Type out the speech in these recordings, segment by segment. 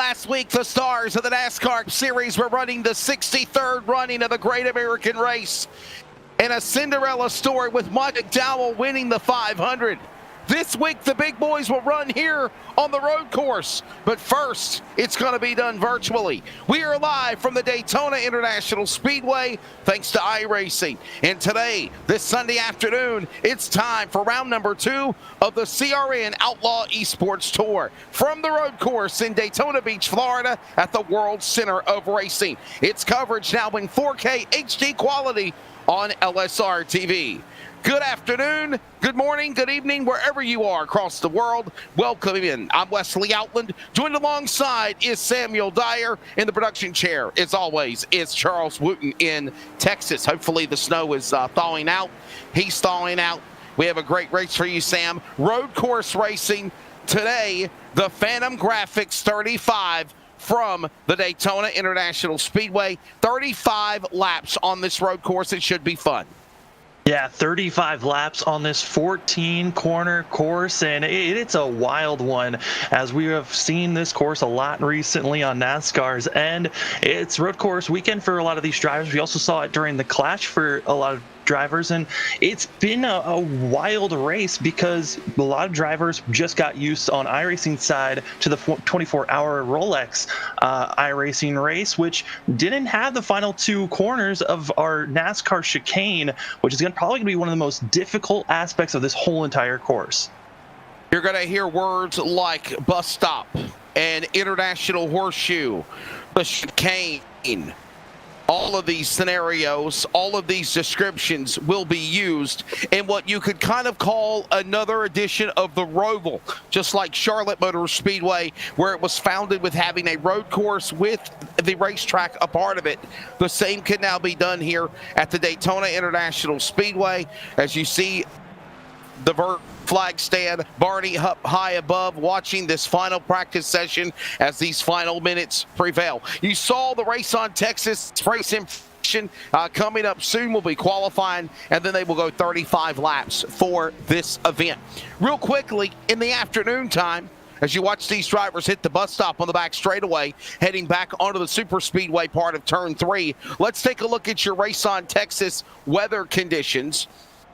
Last week, the stars of the NASCAR Series were running the 63rd running of the Great American Race. And a Cinderella story with Mike McDowell winning the 500. This week, the big boys will run here on the road course. But first, it's going to be done virtually. We are live from the Daytona International Speedway, thanks to iRacing. And today, this Sunday afternoon, it's time for round number 2 of the CRN Outlaw eSports Tour from the road course in Daytona Beach, Florida at the World Center of Racing. Its coverage now in 4K HD quality on LSRTV. Good afternoon, good morning, good evening, wherever you are across the world. Welcome in. I'm Wesley Outland. Joined alongside is Samuel Dyer in the production chair. As always, it's Charles Wooten in Texas. Hopefully the snow is thawing out. He's thawing out. We have a great race for you, Sam. Road course racing today, the Phantom Graphics 35 from the Daytona International Speedway. 35 laps on this road course. It should be fun. Yeah, 35 laps on this 14-corner course, and it's a wild one, as we have seen this course a lot recently on NASCAR's end. It's road course weekend for a lot of these drivers. We also saw it during the Clash for a lot of drivers, and it's been a wild race because a lot of drivers just got used on iRacing side to the 24-hour Rolex iRacing race, which didn't have the final 2 corners of our NASCAR chicane, which is probably going to be one of the most difficult aspects of this whole entire course. You're going to hear words like bus stop and international horseshoe, the chicane. All of these scenarios, all of these descriptions will be used in what you could kind of call another edition of the Roval, just like Charlotte Motor Speedway, where it was founded with having a road course with the racetrack a part of it. The same can now be done here at the Daytona International Speedway. As you see, the flag stand, Barney up high above, watching this final practice session as these final minutes prevail. You saw the race on Texas race information coming up soon. Will be qualifying, and then they will go 35 laps for this event. Real quickly, in the afternoon time, as you watch these drivers hit the bus stop on the back straightaway, heading back onto the super speedway part of turn 3, let's take a look at your race on Texas weather conditions.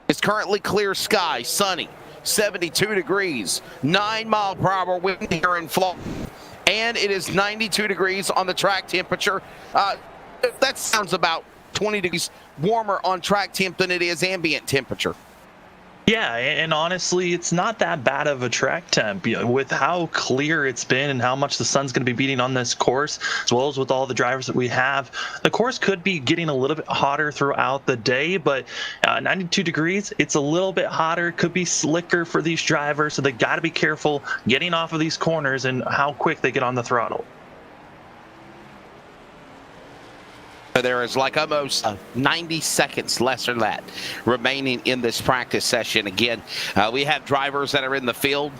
It's currently clear sky, sunny, 72 degrees, 9-mile-per-hour wind here in Florida, and it is 92 degrees on the track temperature. That sounds about 20 degrees warmer on track temp than it is ambient temperature. Yeah, and honestly, it's not that bad of a track temp. With how clear it's been and how much the sun's going to be beating on this course, as well as with all the drivers that we have, the course could be getting a little bit hotter throughout the day, but 92 degrees, it's a little bit hotter, could be slicker for these drivers, so they got to be careful getting off of these corners and how quick they get on the throttle. There is like almost 90 seconds less than that remaining in this practice session. Again, we have drivers that are in the field,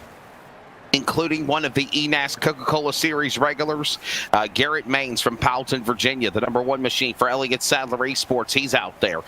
including one of the ENAS Coca-Cola Series regulars, Garrett Maines from Powelton, Virginia, the #1 machine for Elliott Sadler eSports. He's out there.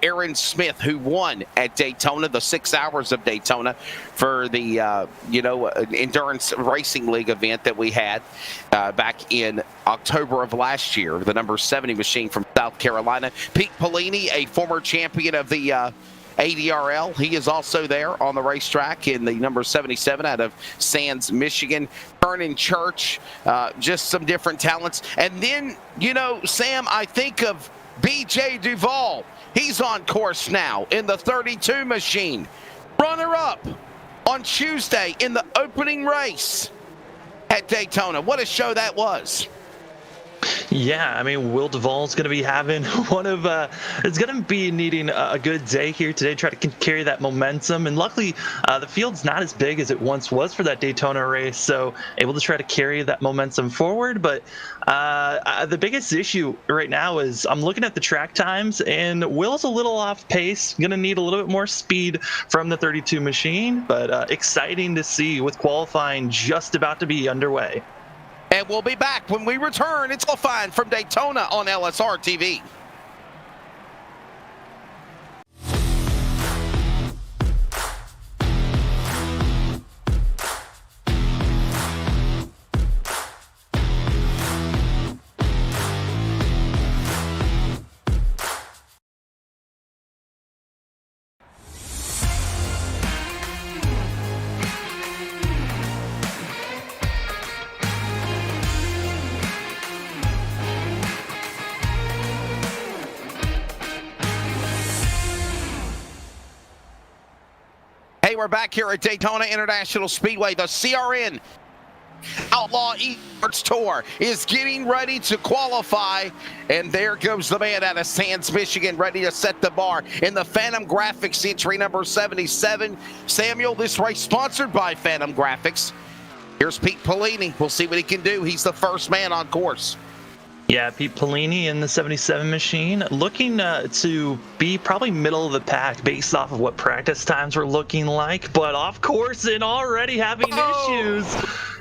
Aaron Smith, who won at Daytona, the 6 hours of Daytona for the, Endurance Racing League event that we had back in October of last year, the #70 machine from South Carolina. Pete Polini, a former champion of the ADRL. He is also there on the racetrack in the #77 out of Sands, Michigan. Vernon Church, just some different talents. And then, Sam, I think of BJ Duval. He's on course now in the 32 machine. Runner-up on Tuesday in the opening race at Daytona. What a show that was. Yeah, I mean, Will Duvall's going to be having it's going to be needing a good day here today, try to carry that momentum. And luckily, the field's not as big as it once was for that Daytona race, so able to try to carry that momentum forward. But the biggest issue right now is I'm looking at the track times, and Will's a little off pace, going to need a little bit more speed from the 32 machine, but exciting to see with qualifying just about to be underway. And we'll be back when we return. It's all fine from Daytona on LSRTV. Hey, we're back here at Daytona International Speedway. The CRN Outlaw eSports Tour is getting ready to qualify, and there goes the man out of Sands, Michigan, ready to set the bar in the Phantom Graphics entry number 77. Samuel, this race sponsored by Phantom Graphics. Here's Pete Pellini. We'll see what he can do. He's the first man on course. Yeah, Pete Pellini in the 77 machine, looking to be probably middle of the pack based off of what practice times were looking like, but off course and already having issues.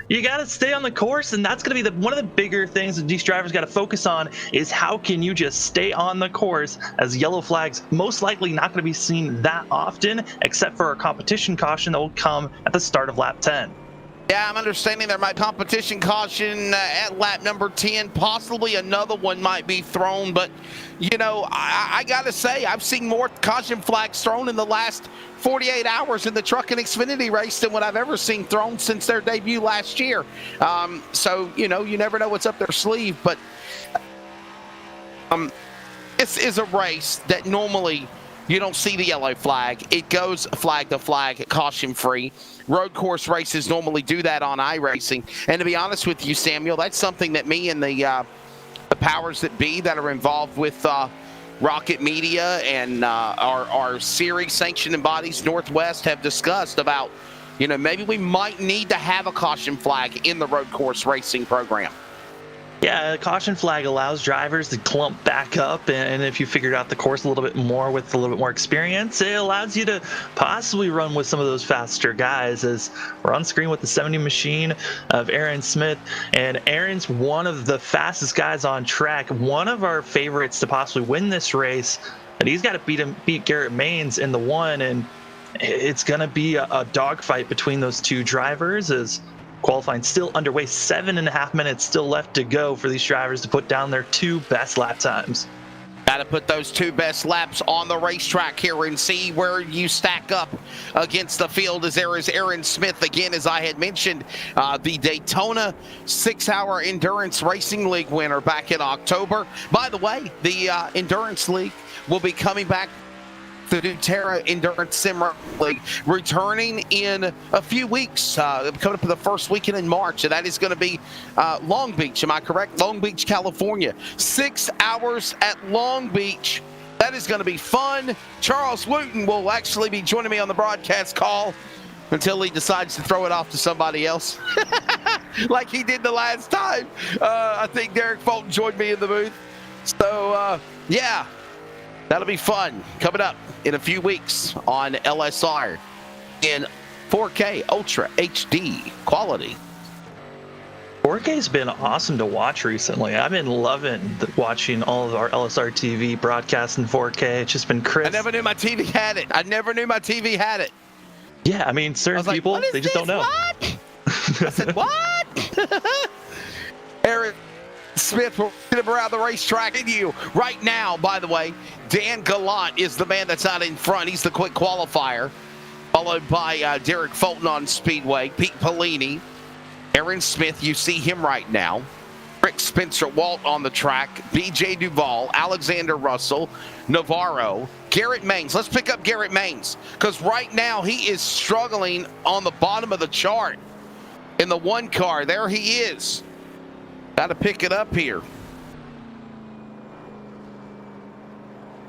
You got to stay on the course, and that's going to be one of the bigger things that these drivers got to focus on is how can you just stay on the course, as yellow flags most likely not going to be seen that often, except for a competition caution that will come at the start of lap 10. Yeah, I'm understanding there might competition caution at lap number 10. Possibly another one might be thrown, but, you know, I got to say, I've seen more caution flags thrown in the last 48 hours in the Truck and Xfinity race than what I've ever seen thrown since their debut last year. So, you know, you never know what's up their sleeve, but this is a race that normally you don't see the yellow flag. It goes flag to flag, caution free. Road course races normally do that on iRacing. And to be honest with you, Samuel, that's something that me and the powers that be that are involved with Rocket Media and our series sanctioning bodies, Northwest, have discussed about, you know, maybe we might need to have a caution flag in the road course racing program. Yeah, a caution flag allows drivers to clump back up, and if you figured out the course a little bit more with a little bit more experience, it allows you to possibly run with some of those faster guys. As we're on screen with the 70 machine of Aaron Smith, and Aaron's one of the fastest guys on track, one of our favorites to possibly win this race, and he's got to beat Garrett Maines in the one, and it's going to be a dogfight between those two drivers as qualifying still underway, 7.5 minutes still left to go for these drivers to put down their two best lap times. Got to put those two best laps on the racetrack here and see where you stack up against the field. As there is Aaron Smith again, as I had mentioned, the Daytona 6-hour Endurance Racing League winner back in October. By the way, the Endurance League will be coming back. The Terra Endurance Sim League returning in a few weeks, coming up the first weekend in March, and that is going to be Long Beach. Am I correct? Long Beach, California. 6 hours at Long Beach. That is going to be fun. Charles Wooten will actually be joining me on the broadcast call until he decides to throw it off to somebody else, like he did the last time. I think Derek Fulton joined me in the booth. So, yeah. That'll be fun. Coming up in a few weeks on LSR in 4K Ultra HD quality. 4K's been awesome to watch recently. I've been loving watching all of our LSRTV broadcasts in 4K. It's just been crisp. I never knew my TV had it. Yeah, I mean, certain people, they just don't know. What? I said, what? Aaron Smith will get him around the racetrack in you right now. By the way, Dan Gallant is the man that's out in front. He's the quick qualifier, followed by Derek Fulton on Speedway, Pete Pellini, Aaron Smith. You see him right now. Rick Spencer Walt on the track, BJ Duval, Alexander Russell, Navarro, Garrett Maines. Let's pick up Garrett Maines, because right now he is struggling on the bottom of the chart in the one car. There he is. Got to pick it up here.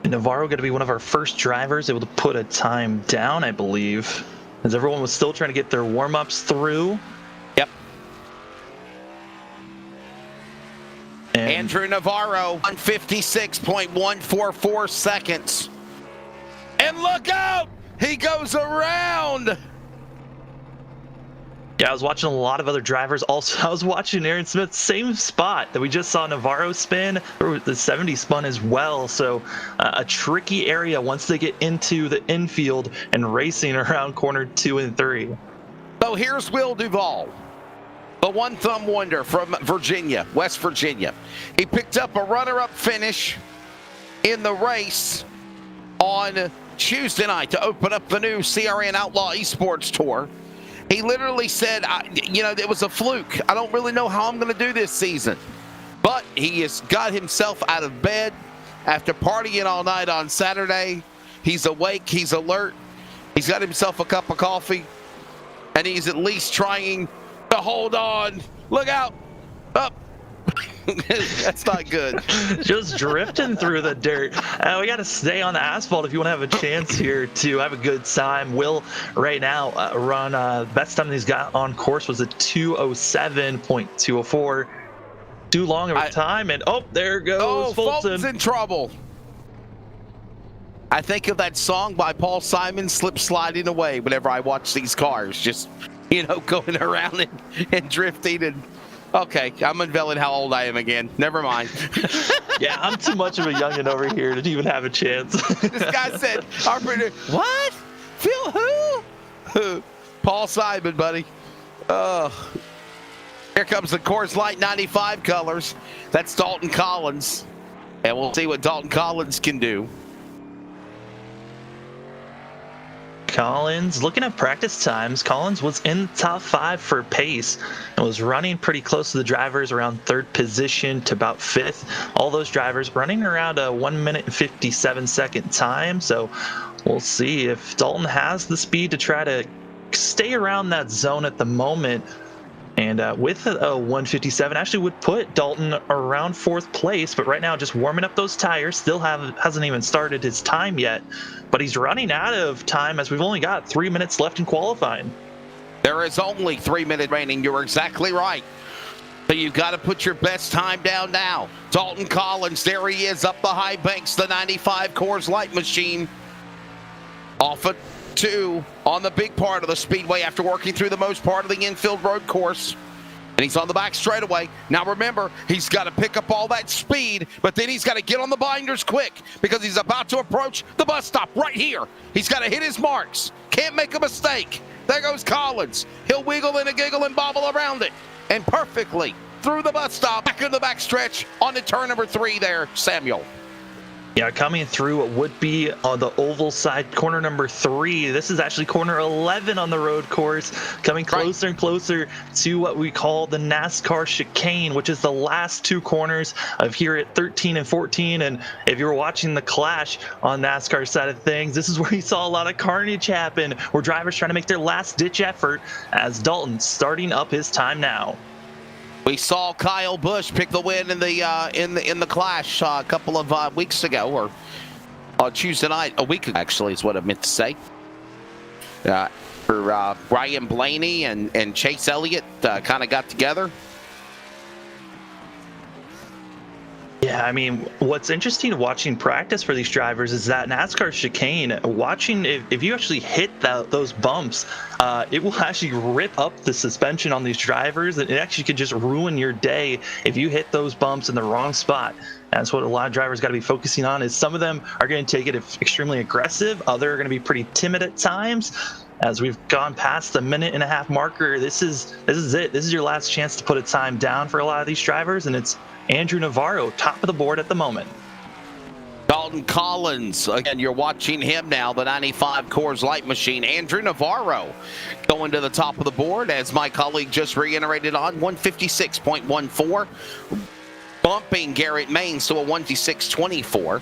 Navarro going to be one of our first drivers able to put a time down, I believe, as everyone was still trying to get their warm-ups through. Yep. And Andrew Navarro, 156.144 seconds. And look out! He goes around! Yeah, I was watching a lot of other drivers. Also, I was watching Aaron Smith, same spot that we just saw Navarro spin. The 70 spun as well. So a tricky area once they get into the infield and racing around corner 2 and 3. So here's Will Duvall, the one thumb wonder from Virginia, West Virginia. He picked up a runner-up finish in the race on Tuesday night to open up the new CRN Outlaw eSports Tour. He literally said, you know, it was a fluke. I don't really know how I'm going to do this season. But he has got himself out of bed after partying all night on Saturday. He's awake. He's alert. He's got himself a cup of coffee, and he's at least trying to hold on. Look out. Up. That's not good. Just drifting through the dirt. We got to stay on the asphalt if you want to have a chance here to have a good time. Will right now run best time he's got on course was a 2:07.204. Too long of a time, and there goes Fulton's in trouble. I think of that song by Paul Simon, "Slip Sliding Away," whenever I watch these cars just, going around and drifting. And okay, I'm unveiling how old I am again. Never mind. Yeah, I'm too much of a youngin' over here to even have a chance. This guy said, our producer, what? Phil who? Paul Simon, buddy. Oh. Here comes the Coors Light 95 colors. That's Dalton Collins. And we'll see what Dalton Collins can do. Collins, looking at practice times, Collins was in the top 5 for pace and was running pretty close to the drivers, around 3rd position to about 5th. All those drivers running around a 1 minute and 57-second time. So we'll see if Dalton has the speed to try to stay around that zone at the moment. And with a 157, actually would put Dalton around 4th place. But right now, just warming up those tires. Still hasn't even started his time yet. But he's running out of time as we've only got 3 minutes left in qualifying. There is only 3 minutes remaining. You're exactly right. So you've got to put your best time down now. Dalton Collins, there he is up the high banks, the 95 Coors Light machine. Off at 2 on the big part of the speedway after working through the most part of the infield road course. And he's on the back straightaway. Now remember, he's got to pick up all that speed, but then he's got to get on the binders quick because he's about to approach the bus stop right here. He's got to hit his marks. Can't make a mistake. There goes Collins. He'll wiggle and a giggle and bobble around it. And perfectly through the bus stop, back in the back stretch on to turn number 3 there, Samuel. Yeah, coming through what would be on the oval side, corner number 3. This is actually corner 11 on the road course, coming closer and closer to what we call the NASCAR chicane, which is the last 2 corners of here at 13 and 14. And if you were watching the Clash on NASCAR side of things, this is where you saw a lot of carnage happen, where drivers trying to make their last-ditch effort as Dalton starting up his time now. We saw Kyle Busch pick the win in the Clash a couple of weeks ago, or Tuesday night, a week ago, actually, is what I meant to say. For Ryan Blaney and Chase Elliott kind of got together. Yeah, I mean, what's interesting watching practice for these drivers is that NASCAR chicane, watching if you actually hit those bumps, it will actually rip up the suspension on these drivers, and it actually could just ruin your day if you hit those bumps in the wrong spot. That's what a lot of drivers got to be focusing on. Is some of them are going to take it extremely aggressive, others are going to be pretty timid at times. As we've gone past the 1.5-minute marker, this is it. This is your last chance to put a time down for a lot of these drivers, and it's Andrew Navarro, top of the board at the moment. Dalton Collins, again, you're watching him now, the 95 Coors Light machine. Andrew Navarro going to the top of the board, as my colleague just reiterated on, 156.14, bumping Garrett Maines to a 156.24.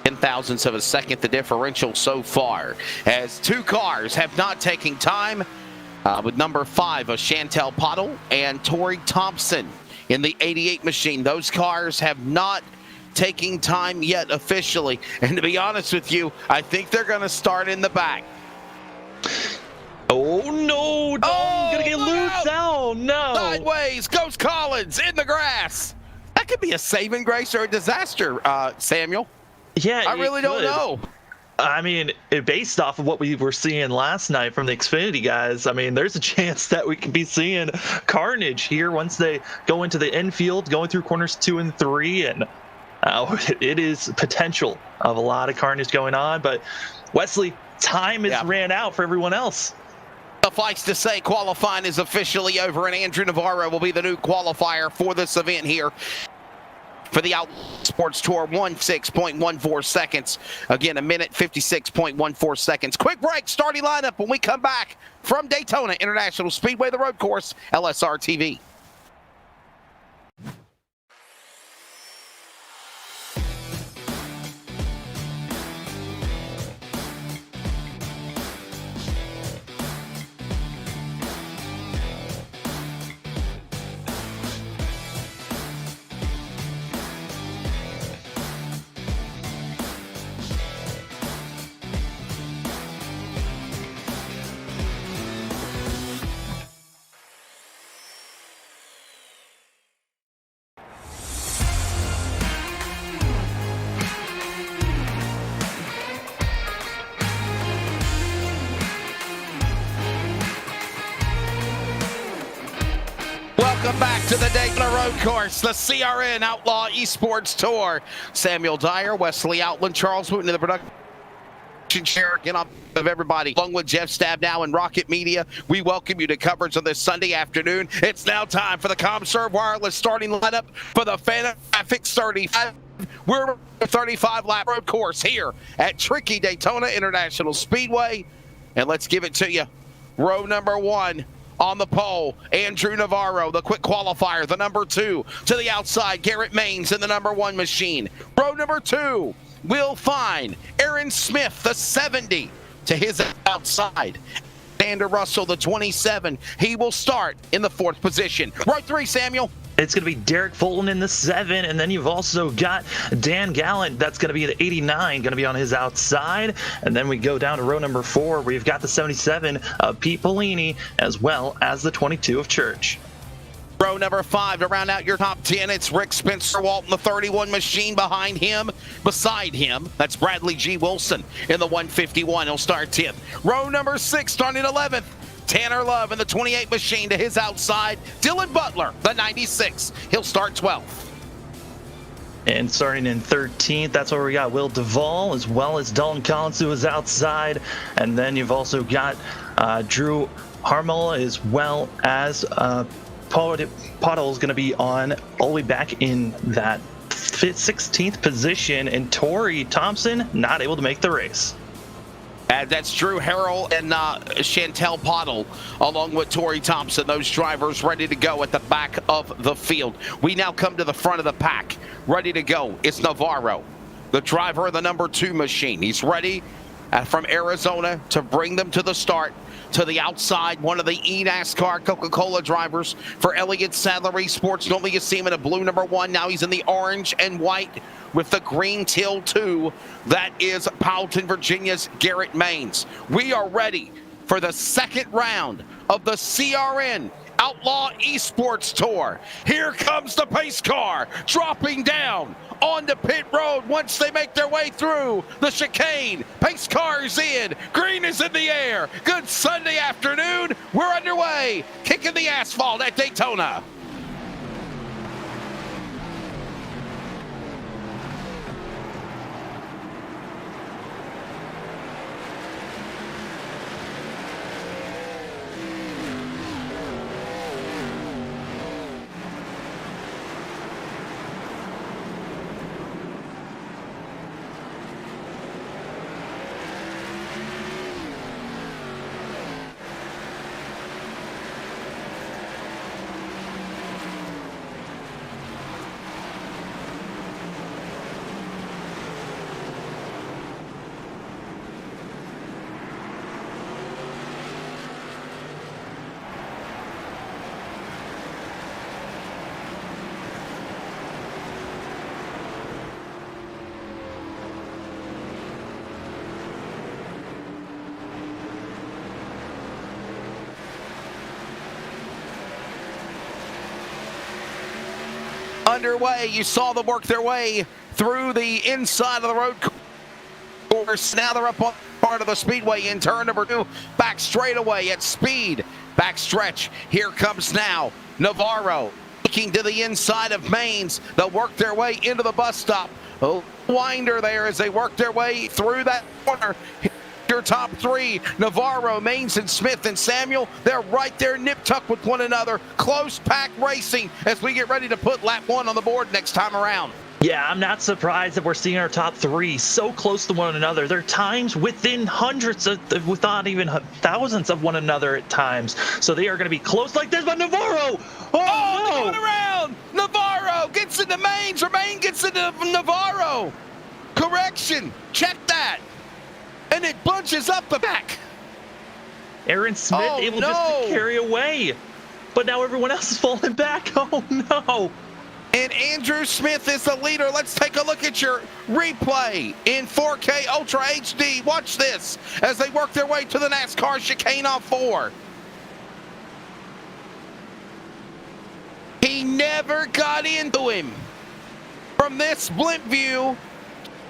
10,000ths of a second, the differential so far, as 2 cars have not taken time, with number 5 of Chantel Pottle and Tori Thompson in the 88 machine. Those cars have not taken time yet officially, and to be honest with you, I think they're going to start in the back. Oh no, Dalton's gonna get loose. Oh no. Sideways goes Collins in the grass. That could be a saving grace or a disaster, Samuel. Yeah, I really don't know. I mean, based off of what we were seeing last night from the Xfinity guys, I mean, there's a chance that we could be seeing carnage here once they go into the infield, going through corners 2 and 3, and it is potential of a lot of carnage going on. But Wesley, time has ran out for everyone else. Suffice to say, qualifying is officially over, and Andrew Navarro will be the new qualifier for this event here for the Outlaw Sports Tour. 16.14 seconds. Again, 1:56.14 seconds. Quick break, starting lineup when we come back from Daytona International Speedway, the road course, LSRTV. back to the Daytona Road Course, the CRN Outlaw eSports Tour. Samuel Dyer, Wesley Outland, Charles Wooten in the production chair. Get on of everybody, along with Jeff Stabnow and Rocket Media. We welcome you to coverage of this Sunday afternoon. It's now time for the ComServe Wireless starting lineup for the Fanatics 35. We're a 35-lap road course here at tricky Daytona International Speedway. And let's give it to you. Row number 1 on the pole, Andrew Navarro, the quick qualifier, the number 2. To the outside, Garrett Maines in the number 1 machine. Row number 2, we'll find Aaron Smith, the 70, to his outside. Xander Russell, the 27. He will start in the 4th position. Row 3, Samuel. It's going to be Derek Fulton in the 7, and then you've also got Dan Gallant. That's going to be the 89, going to be on his outside. And then we go down to row number 4, where you've got the 77 of Pete Polini, as well as the 22 of Church. Row number 5 to round out your top 10, it's Rick Spencer Walton, the 31 machine behind him. Beside him, that's Bradley G. Wilson in the 151. He'll start 10th. Row number 6 starting 11th. Tanner Love in the 28 machine to his outside. Dylan Butler, the 96. He'll start 12th. And starting in 13th, that's where we got Will Duvall, as well as Dalton Collins to his outside. And then you've also got Drew Harmel, as well as Pottle is going to be on all the way back in that 16th position. And Tori Thompson not able to make the race. That's Drew Harrell and Chantel Pottle, along with Tori Thompson, those drivers ready to go at the back of the field. We now come to the front of the pack. Ready to go. It's Navarro, the driver of the number 2 machine. He's ready from Arizona to bring them to the start. To the outside, one of the eNASCAR Coca-Cola drivers for Elliott Sadler eSports. Normally you see him in a blue number 1. Now he's in the orange and white with the green teal 2. That is Powelton, Virginia's Garrett Maines. We are ready for the second round of the CRN Outlaw eSports Tour. Here comes the pace car dropping down onto pit road once they make their way through the chicane. Pace car's in. Green is in the air. Good Sunday afternoon. We're underway. Kicking the asphalt at Daytona. Underway. You saw them work their way through the inside of the road course. Now they're up on part of the speedway in turn number 2. Back straightaway at speed. Back stretch. Here comes now Navarro. Looking to the inside of Maines. They'll work their way into the bus stop. A winder there as they work their way through that corner. Your top 3, Navarro, Maines, and Smith and Samuel. They're right there nip-tuck with one another. Close pack racing as we get ready to put lap 1 on the board next time around. Yeah, I'm not surprised that we're seeing our top 3 so close to one another. There are times within hundreds, if not even thousands of one another at times. So they are going to be close like this, but Navarro! Oh no! Going around! Navarro gets into Maines, or Maines gets into Navarro. Correction, check that. And it bunches up the back. Aaron Smith able just to carry away. But now everyone else is falling back. Oh, no. And Andrew Smith is the leader. Let's take a look at your replay in 4K Ultra HD. Watch this as they work their way to the NASCAR chicane off 4. He never got into him. From this blimp view,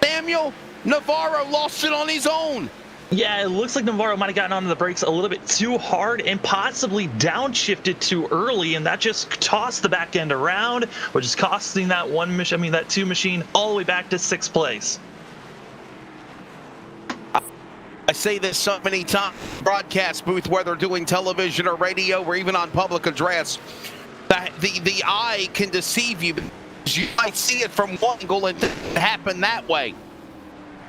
Samuel Navarro lost it on his own. Yeah, it looks like Navarro might have gotten onto the brakes a little bit too hard and possibly downshifted too early, and that just tossed the back end around, which is costing that that two machine all the way back to sixth place. I say this so many times, broadcast booth, whether doing television or radio or even on public address, that the eye can deceive you. You might see it from one angle and it happen that way.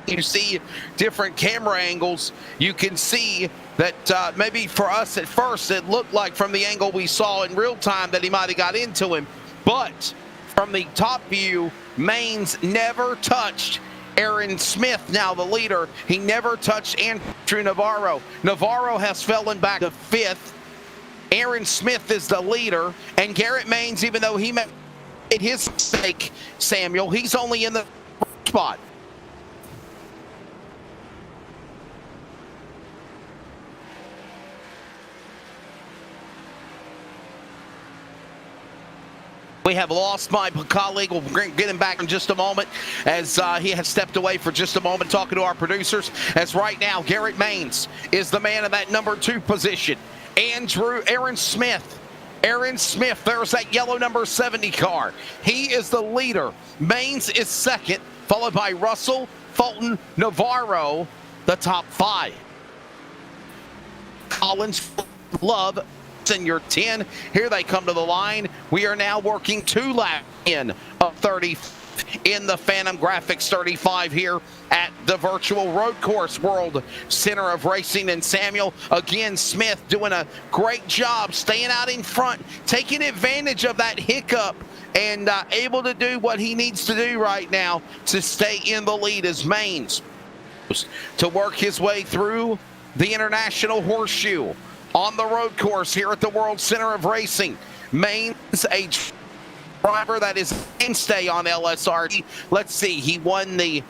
You see different camera angles. You can see that maybe for us at first it looked like from the angle we saw in real time that he might have got into him, but from the top view, Maines never touched Aaron Smith, now the leader. He never touched Andrew Navarro. Navarro has fallen back to fifth. Aaron Smith is the leader, and Garrett Maines, even though he made his mistake, Samuel, he's only in the spot. We have lost my colleague. We'll get him back in just a moment as he has stepped away for just a moment talking to our producers. As right now, Garrett Maines is the man in that number 2 position. Aaron Smith, there's that yellow number 70 car. He is the leader. Maines is second, followed by Russell, Fulton, Navarro, the top 5. Collins, Love, in your 10. Here they come to the line. We are now working 2 laps in of 30 in the Phantom Graphics 35 here at the virtual road course World Center of Racing. And Samuel, again, Smith doing a great job staying out in front, taking advantage of that hiccup and able to do what he needs to do right now to stay in the lead as Maines to work his way through the International Horseshoe on the road course here at the World Center of Racing. Maines, a driver that is mainstay on LSRTV. Let's see, he won the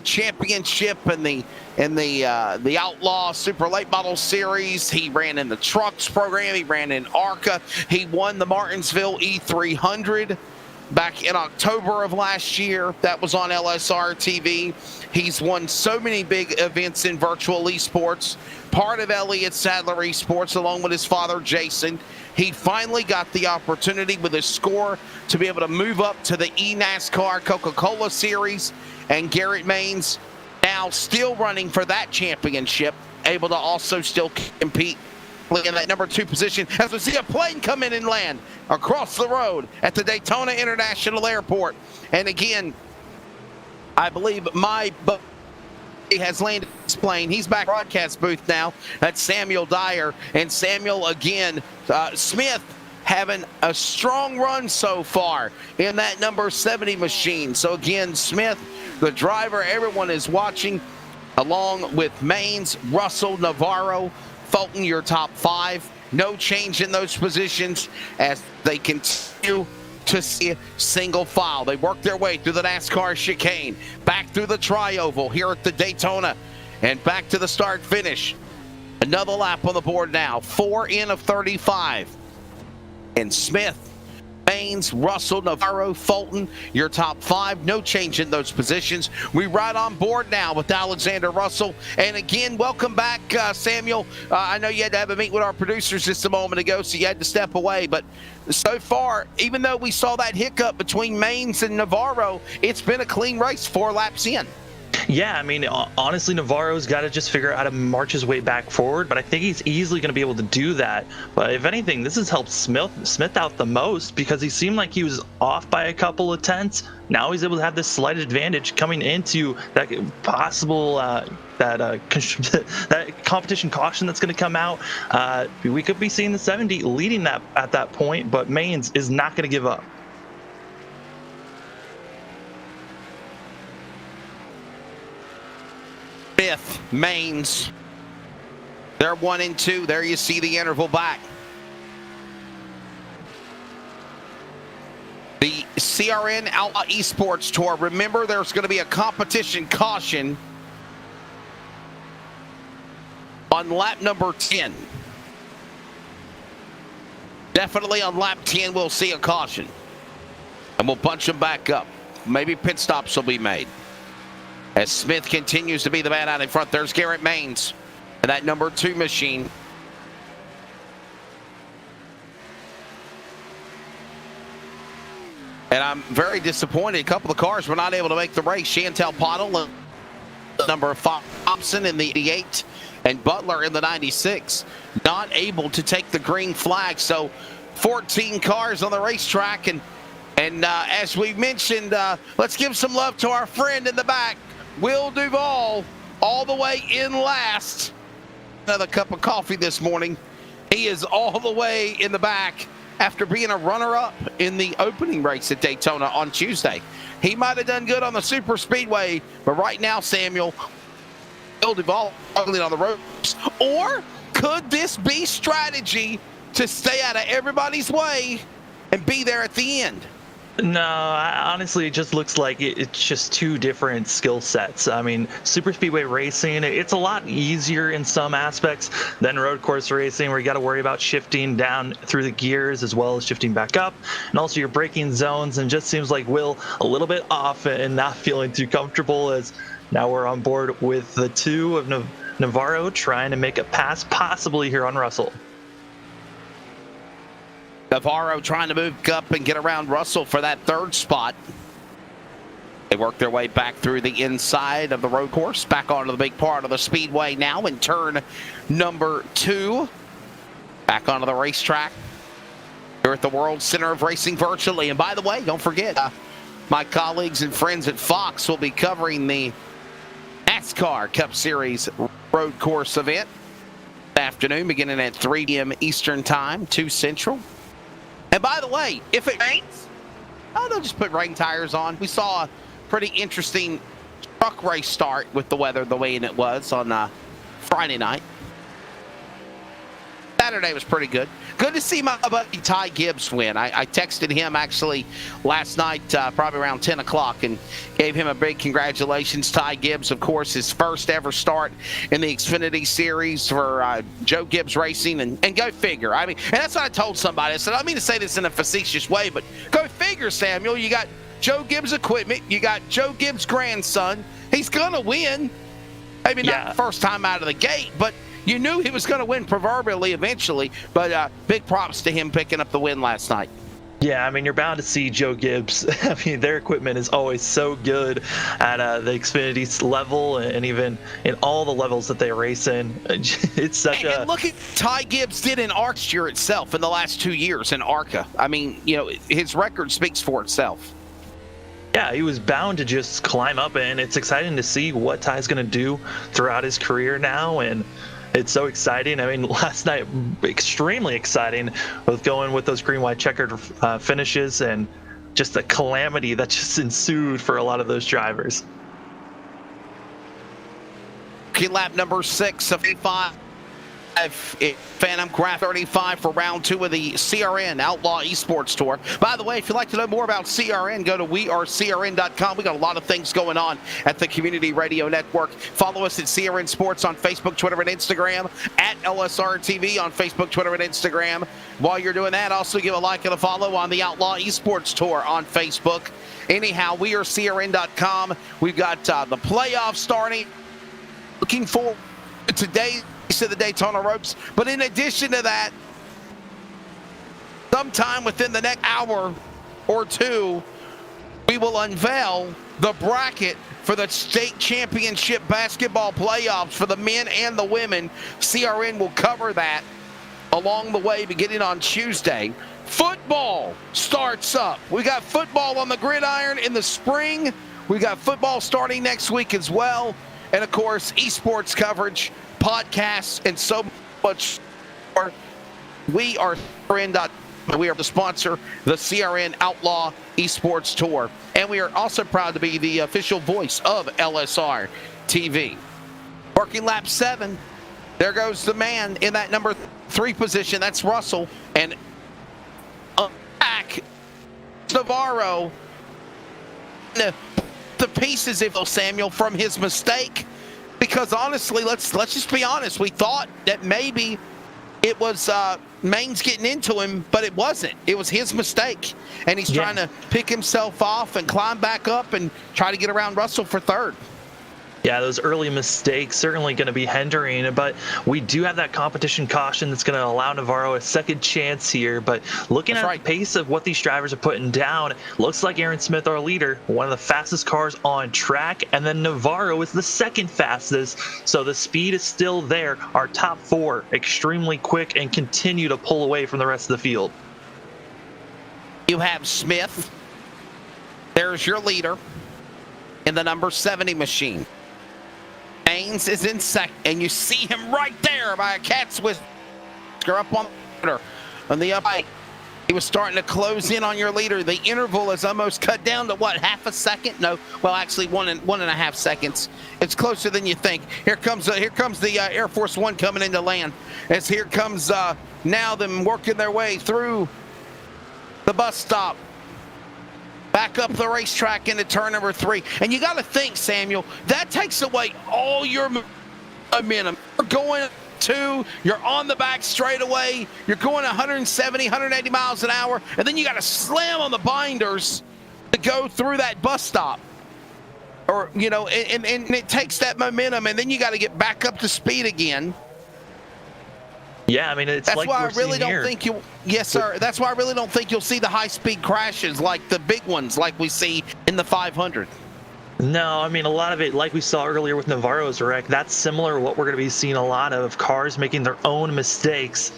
championship in the Outlaw Super Late Model Series. He ran in the Trucks program. He ran in ARCA. He won the Martinsville E300 back in October of last year. That was on LSRTV. He's won so many big events in virtual eSports, part of Elliott Sadler eSports along with his father Jason. He finally got the opportunity with his score to be able to move up to the eNASCAR Coca-Cola Series, and Garrett Maines now still running for that championship, able to also still compete in that number 2 position as we see a plane come in and land across the road at the Daytona International Airport. And again, I believe my buddy has landed his plane. He's back broadcast booth now. That's Samuel Dyer. And Samuel again, Smith having a strong run so far in that number 70 machine. So again, Smith, the driver, everyone is watching, along with Maines, Russell, Navarro, Fulton, your top 5. No change in those positions as they continue to see single file. They work their way through the NASCAR chicane, back through the tri-oval here at the Daytona, and back to the start finish. Another lap on the board now, 4 in of 35. And Smith, Maines, Russell, Navarro, Fulton, your top 5. No change in those positions. We ride on board now with Alexander Russell. And again, welcome back, Samuel. I know you had to have a meet with our producers just a moment ago, so you had to step away. But so far, even though we saw that hiccup between Maines and Navarro, it's been a clean race 4 laps in. Yeah, I mean, honestly, Navarro's got to just figure out how to march his way back forward, but I think he's easily going to be able to do that. But if anything, this has helped Smith out the most because he seemed like he was off by a couple of tenths. Now he's able to have this slight advantage coming into that possible that competition caution that's going to come out. We could be seeing the 70 leading that at that point, but Maines is not going to give up. Smith, Maines, they're 1 and 2. There you see the interval back. The CRN Outlaw eSports Tour. Remember, there's going to be a competition caution on lap number 10. Definitely on lap 10, we'll see a caution. And we'll bunch them back up. Maybe pit stops will be made. as Smith continues to be the man out in front. There's Garrett Maines and that number 2 machine. And I'm very disappointed. A couple of cars were not able to make the race. Chantel Pottle, number 5, Thompson in the 88, and Butler in the 96, not able to take the green flag. So 14 cars on the racetrack. And as we mentioned, let's give some love to our friend in the back, Will Duvall, all the way in last. Another cup of coffee this morning. He is all the way in the back after being a runner-up in the opening race at Daytona on Tuesday. He might have done good on the super speedway, but right now, Samuel, Will Duvall struggling on the ropes. Or could this be strategy to stay out of everybody's way and be there at the end? No, honestly, it just looks like it's just two different skill sets. I mean, super speedway racing, it's a lot easier in some aspects than road course racing, where you got to worry about shifting down through the gears as well as shifting back up, and also your braking zones. And just seems like Will a little bit off and not feeling too comfortable, as now we're on board with the 2 of Navarro trying to make a pass possibly here on Russell. Navarro trying to move up and get around Russell for that 3rd spot. They work their way back through the inside of the road course, back onto the big part of the speedway now in turn number 2. Back onto the racetrack here at the World Center of Racing virtually. And by the way, don't forget, my colleagues and friends at Fox will be covering the NASCAR Cup Series road course event this afternoon, beginning at 3 p.m. Eastern Time, 2 Central. And by the way, if it rains, they'll just put rain tires on. We saw a pretty interesting truck race start with the weather the way it was on Friday night. Saturday was pretty good. Good to see my buddy Ty Gibbs win. I texted him actually last night, probably around 10 o'clock, and gave him a big congratulations. Ty Gibbs, of course, his first ever start in the Xfinity Series for Joe Gibbs Racing, and go figure. I mean, and that's what I told somebody. I said, I don't mean to say this in a facetious way, but go figure, Samuel. You got Joe Gibbs equipment. You got Joe Gibbs' grandson. He's going to win. Maybe not the first time out of the gate, but you knew he was going to win proverbially eventually. But big props to him picking up the win last night. Yeah, I mean, you're bound to see Joe Gibbs. I mean, their equipment is always so good at the Xfinity level, and even in all the levels that they race in. It's such and look at Ty Gibbs did in ARC's year itself in the last 2 years in ARCA. I mean, you know, his record speaks for itself. Yeah, he was bound to just climb up, and it's exciting to see what Ty's going to do throughout his career now, and it's so exciting. I mean, last night, extremely exciting with going with those green-white checkered finishes, and just the calamity that just ensued for a lot of those drivers. Lap number 6 of 5. Phantom Graph 35 for round 2 of the CRN Outlaw eSports Tour. By the way, if you'd like to know more about CRN, go to wearecrn.com. We got a lot of things going on at the Community Radio Network. Follow us at CRN Sports on Facebook, Twitter, and Instagram, at LSRTV on Facebook, Twitter, and Instagram. While you're doing that, also give a like and a follow on the Outlaw eSports Tour on Facebook. Anyhow, wearecrn.com. We've got the playoffs starting. Looking forward to today's to the Daytona ropes, but in addition to that, sometime within the next hour or 2, we will unveil the bracket for the state championship basketball playoffs for the men and the women. CRN will cover that along the way beginning on Tuesday. Football starts up. We got football on the gridiron in the spring. We got football starting next week as well, and of course esports coverage, podcasts, and so much more. We are the sponsor, the CRN Outlaw Esports Tour, and we are also proud to be the official voice of LSR TV. Working lap 7, there goes the man in that number 3 position. That's Russell, and back Navarro. The pieces, if Samuel, from his mistake. Because honestly, let's just be honest. We thought that maybe it was Maines getting into him, but it wasn't. It was his mistake. And he's trying to pick himself off and climb back up and try to get around Russell for 3rd. Yeah, those early mistakes certainly going to be hindering, but we do have that competition caution that's going to allow Navarro a second chance here. But looking at the pace of what these drivers are putting down, looks like Aaron Smith, our leader, one of the fastest cars on track, and then Navarro is the second fastest. So the speed is still there. Our top four extremely quick and continue to pull away from the rest of the field. You have Smith. There's your leader in the number 70 machine. Haynes is in second, and you see him right there by a cat's whisker up on the up. He was starting to close in on your leader. The interval is almost cut down to what, half a second? No, well, actually 1.5 seconds. It's closer than you think. Here comes the Air Force One coming into land. As here comes now them working their way through the bus stop. Back up the racetrack into turn number 3. And you got to think, Samuel, that takes away all your momentum. You're going you're on the back straightaway. You're going 170, 180 miles an hour. And then you got to slam on the binders to go through that bus stop. Or, you know, and it takes that momentum. And then you got to get back up to speed again. Yeah, I mean, it's that's like why I we're really don't here. think you'll. Yes, sir. That's why I really don't think you'll see the high-speed crashes like the big ones, like we see in the 500. No, I mean, a lot of it, like we saw earlier with Navarro's wreck, that's similar to what we're going to be seeing a lot of cars making their own mistakes.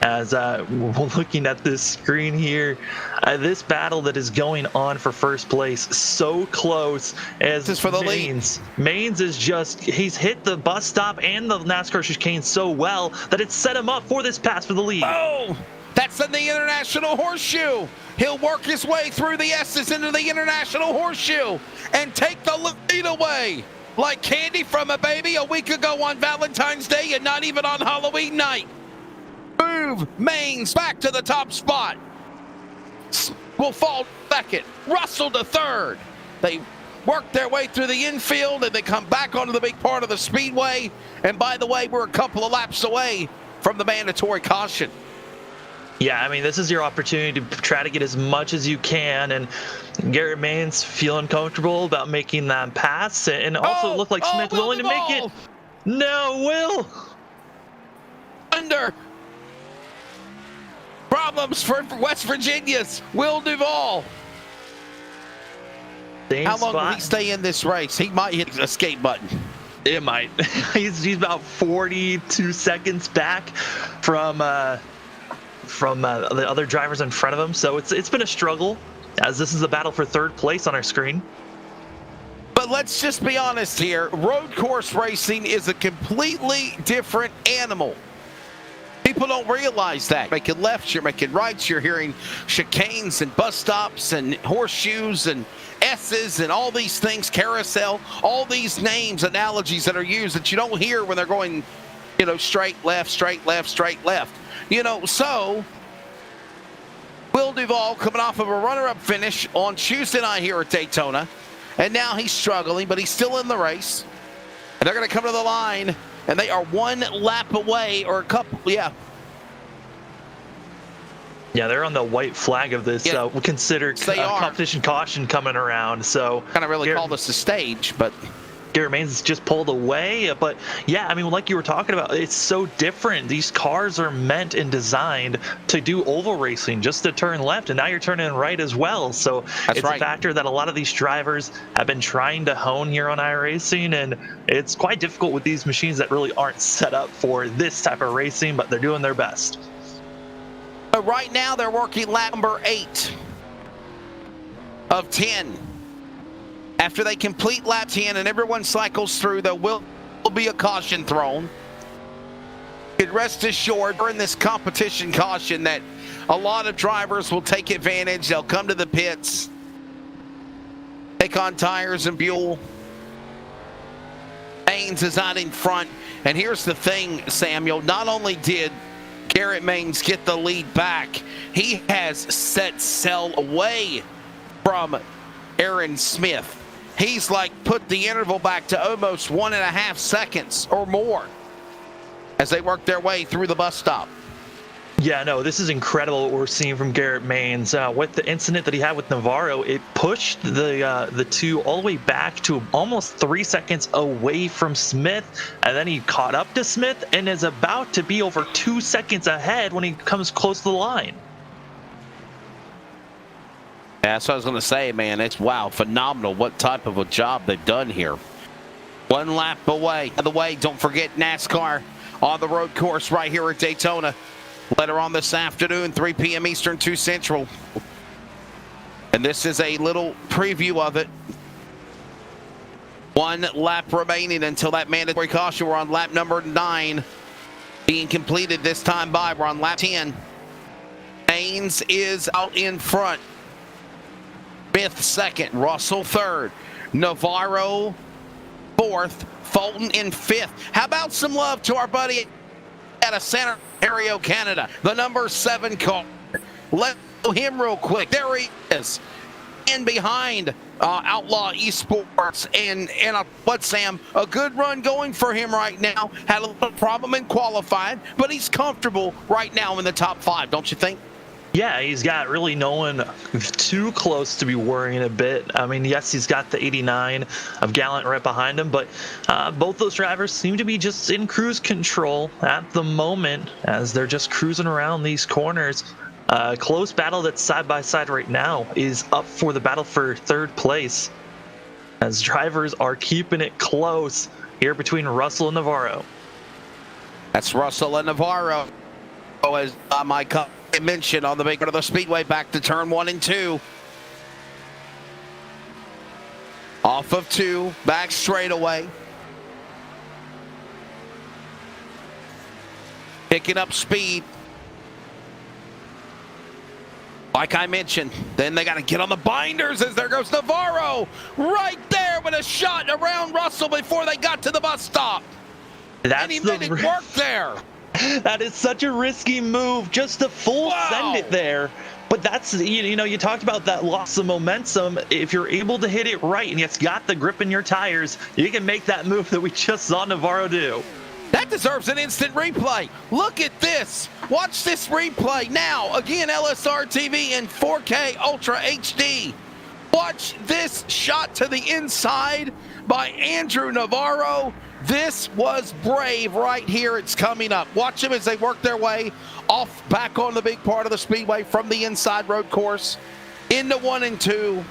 As we're looking at this screen here, this battle that is going on for first place, so close as this is for the lead. Maines is just, he's hit the bus stop and the NASCAR chicane so well that it set him up for this pass for the lead. Oh, that's in the International Horseshoe. He'll work his way through the S's into the International Horseshoe and take the lead away like candy from a baby a week ago on Valentine's Day and not even on Halloween night. Move Maines back to the top spot. Will fall second. Russell to third. They work their way through the infield and they come back onto the big part of the speedway. And by the way, we're a couple of laps away from the mandatory caution. Yeah, I mean, this is your opportunity to try to get as much as you can. And Garrett Maines feeling comfortable about making that pass. And also look like Smith willing to make it. No, Will. Under. Problems for West Virginia's Will Duvall. How long will he stay in this race? He might hit the escape button. It might. He's about 42 seconds back from the other drivers in front of him. So it's been a struggle, as this is a battle for third place on our screen. But let's just be honest here. Road course racing is a completely different animal. People don't realize that. You're making lefts, you're making rights, you're hearing chicanes and bus stops and horseshoes and S's and all these things, carousel, all these names, analogies that are used that you don't hear when they're going, you know, straight left, straight left, straight left. You know, so Will Duvall coming off of a runner-up finish on Tuesday night here at Daytona. And now he's struggling, but he's still in the race. And they're going to come to the line. And they are one lap away, or a couple, yeah. Yeah, they're on the white flag of this. Yeah, we'll consider competition caution coming around. So kind of really call this a stage, but Garrett Maines just pulled away. But yeah, I mean, like you were talking about, it's so different. These cars are meant and designed to do oval racing, just to turn left, and now you're turning right as well. So it's a factor that a lot of these drivers have been trying to hone here on iRacing, and it's quite difficult with these machines that really aren't set up for this type of racing, but they're doing their best. But right now they're working lap number 8 of 10. After they complete lap 10 and everyone cycles through, there will be a caution thrown. You can rest assured during this competition caution that a lot of drivers will take advantage. They'll come to the pits, take on tires and fuel. Maines is out in front. And here's the thing, Samuel, not only did Garrett Maines get the lead back, he has set sail away from Aaron Smith. He's like put the interval back to almost 1.5 seconds or more as they work their way through the bus stop. Yeah, no, this is incredible what we're seeing from Garrett Maines. With the incident that he had with Navarro, it pushed the two all the way back to almost 3 seconds away from Smith, and then he caught up to Smith and is about to be over 2 seconds ahead when he comes close to the line. Yeah, that's what I was going to say, man. It's, wow, phenomenal what type of a job they've done here. 1 lap away. By the way, don't forget NASCAR on the road course right here at Daytona. Later on this afternoon, 3 p.m. Eastern, 2 Central. And this is a little preview of it. 1 lap remaining until that mandatory caution. We're on lap number 9 being completed this time by. We're on lap 10. Maines is out in front. Smith second, Russell third, Navarro fourth, Fulton in fifth. How about some love to our buddy out of Santa Ontario, Canada, the number 7 car. Let's go him real quick. There he is. And behind Outlaw eSports and what, Sam, a good run going for him right now. Had a little problem in qualifying, but he's comfortable right now in the top 5, don't you think? Yeah, he's got really no one too close to be worrying a bit. I mean, yes, he's got the 89 of Gallant right behind him, but both those drivers seem to be just in cruise control at the moment as they're just cruising around these corners. Close battle that's side by side right now is up for the battle for 3rd place as drivers are keeping it close here between Russell and Navarro. That's Russell and Navarro. As my mentioned on the big part of the speedway, back to turn 1 and 2. Off of 2, back straightaway. Picking up speed. Like I mentioned, then they got to get on the binders as there goes Navarro. Right there with a shot around Russell before they got to the bus stop. And he made it work there. That is such a risky move just to full send it there. But that's, you know, you talked about that loss of momentum. If you're able to hit it right and it's got the grip in your tires, you can make that move that we just saw Navarro do. That deserves an instant replay. Look at this. Watch this replay now. Again, LSRTV in 4K Ultra HD. Watch this shot to the inside by Andrew Navarro. This was brave right here. It's coming up. Watch them as they work their way off back on the big part of the speedway from the inside road course into 1 and 2.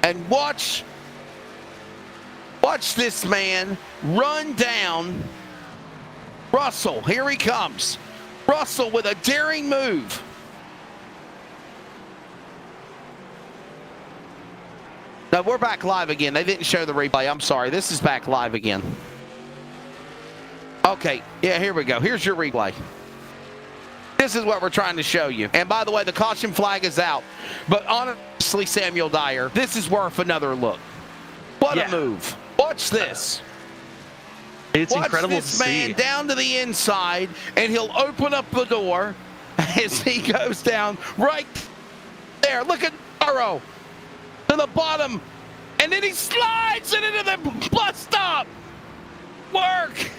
And watch this man run down Russell. Here he comes. Russell with a daring move. No, we're back live again. They didn't show the replay. I'm sorry. This is back live again. Okay. Yeah, here we go. Here's your replay. This is what we're trying to show you. And by the way, the caution flag is out. But honestly, Samuel Dyer, this is worth another look. What a move. Watch this. It's incredible to see. Watch this man down to the inside, and he'll open up the door as he goes down right there. Look at Navarro. To the bottom, and then he slides it into the bus stop. Work.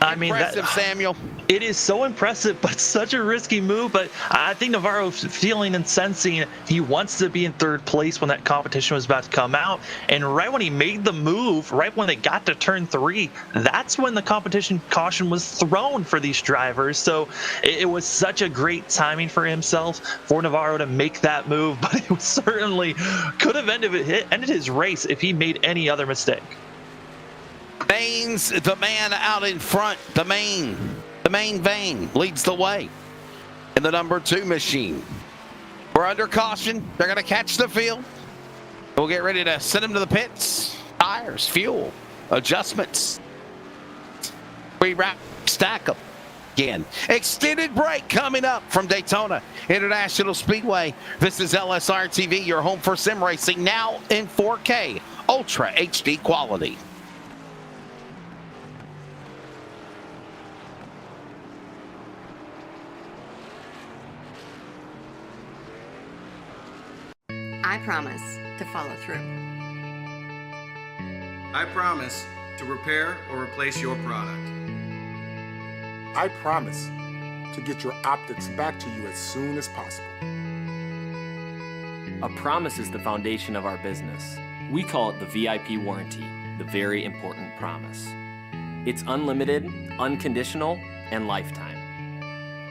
I mean, impressive, Samuel. It is so impressive, but such a risky move. But I think Navarro's feeling and sensing he wants to be in 3rd place when that competition was about to come out. And right when he made the move, right when they got to turn 3, that's when the competition caution was thrown for these drivers. So it was such a great timing for himself, for Navarro to make that move. But it certainly could have ended his race if he made any other mistake. Maines, the man out in front, the main vein leads the way in the number 2 machine. We're under caution. They're going to catch the field. We'll get ready to send them to the pits. Tires, fuel, adjustments. Rewrap, stack them again. Extended break coming up from Daytona International Speedway. This is LSRTV, your home for sim racing, now in 4K Ultra HD quality. I promise to follow through. I promise to repair or replace your product. I promise to get your optics back to you as soon as possible. A promise is the foundation of our business. We call it the VIP warranty, the very important promise. It's unlimited, unconditional, and lifetime.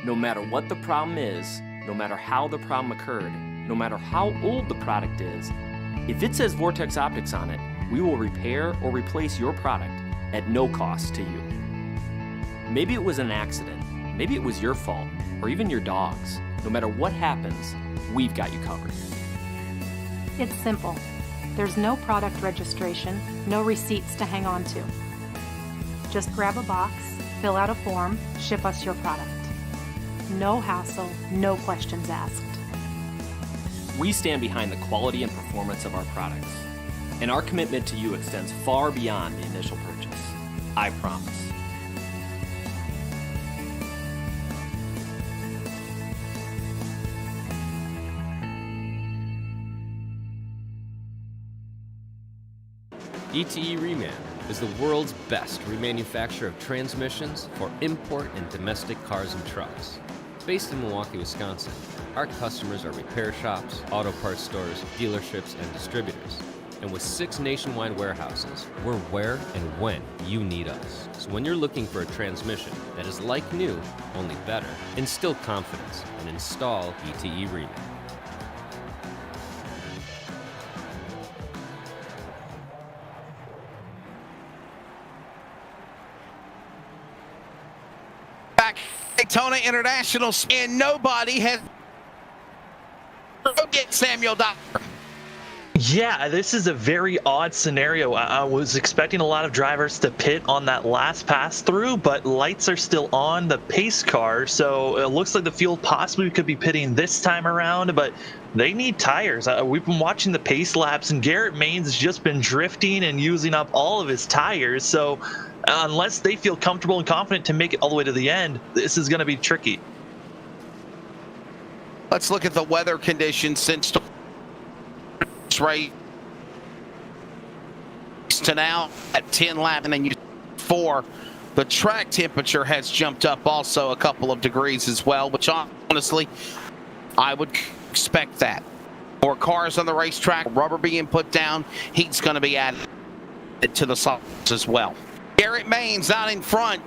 No matter what the problem is, no matter how the problem occurred, no matter how old the product is, if it says Vortex Optics on it, we will repair or replace your product at no cost to you. Maybe it was an accident, maybe it was your fault, or even your dog's. No matter what happens, we've got you covered. It's simple. There's no product registration, no receipts to hang on to. Just grab a box, fill out a form, ship us your product. No hassle, no questions asked. We stand behind the quality and performance of our products, and our commitment to you extends far beyond the initial purchase. I promise. ETE Reman is the world's best remanufacturer of transmissions for import and domestic cars and trucks. Based in Milwaukee, Wisconsin, our customers are repair shops, auto parts stores, dealerships, and distributors. And with 6 nationwide warehouses, we're where and when you need us. So when you're looking for a transmission that is like new, only better, instill confidence and install ETE Reman. Daytona International, and nobody has get Samuel Doctor. Yeah, this is a very odd scenario. I was expecting a lot of drivers to pit on that last pass through, but lights are still on the pace car, so it looks like the field possibly could be pitting this time around, but they need tires. We've been watching the pace laps, and Garrett Maines has just been drifting and using up all of his tires, so unless they feel comfortable and confident to make it all the way to the end, this is going to be tricky. Let's look at the weather conditions since right to now at 10 lap, and then you 4. The track temperature has jumped up also a couple of degrees as well, which honestly I would expect that. More cars on the racetrack, rubber being put down, heat's going to be added to the sides as well. Garrett Maines out in front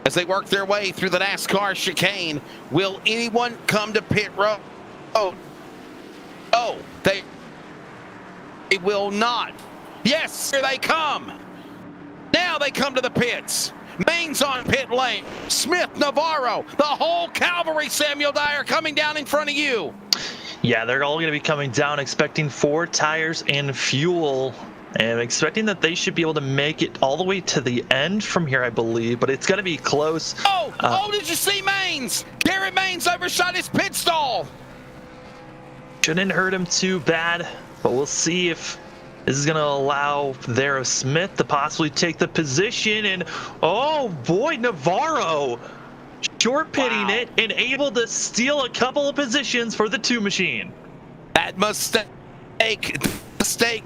as they work their way through the NASCAR chicane. Will anyone come to pit road? Oh, they will not. Yes, here they come. Now they come to the pits. Maines on pit lane. Smith, Navarro, the whole cavalry, Samuel Dyer, coming down in front of you. Yeah, they're all going to be coming down expecting 4 tires and fuel. And expecting that they should be able to make it all the way to the end from here, I believe, but it's going to be close. Did you see Maines? Garrett Maines overshot his pit stall. Shouldn't hurt him too bad, but we'll see if this is going to allow Darrow Smith to possibly take the position. And, oh, boy, Navarro short pitting it and able to steal a couple of positions for the 2 machine. That mistake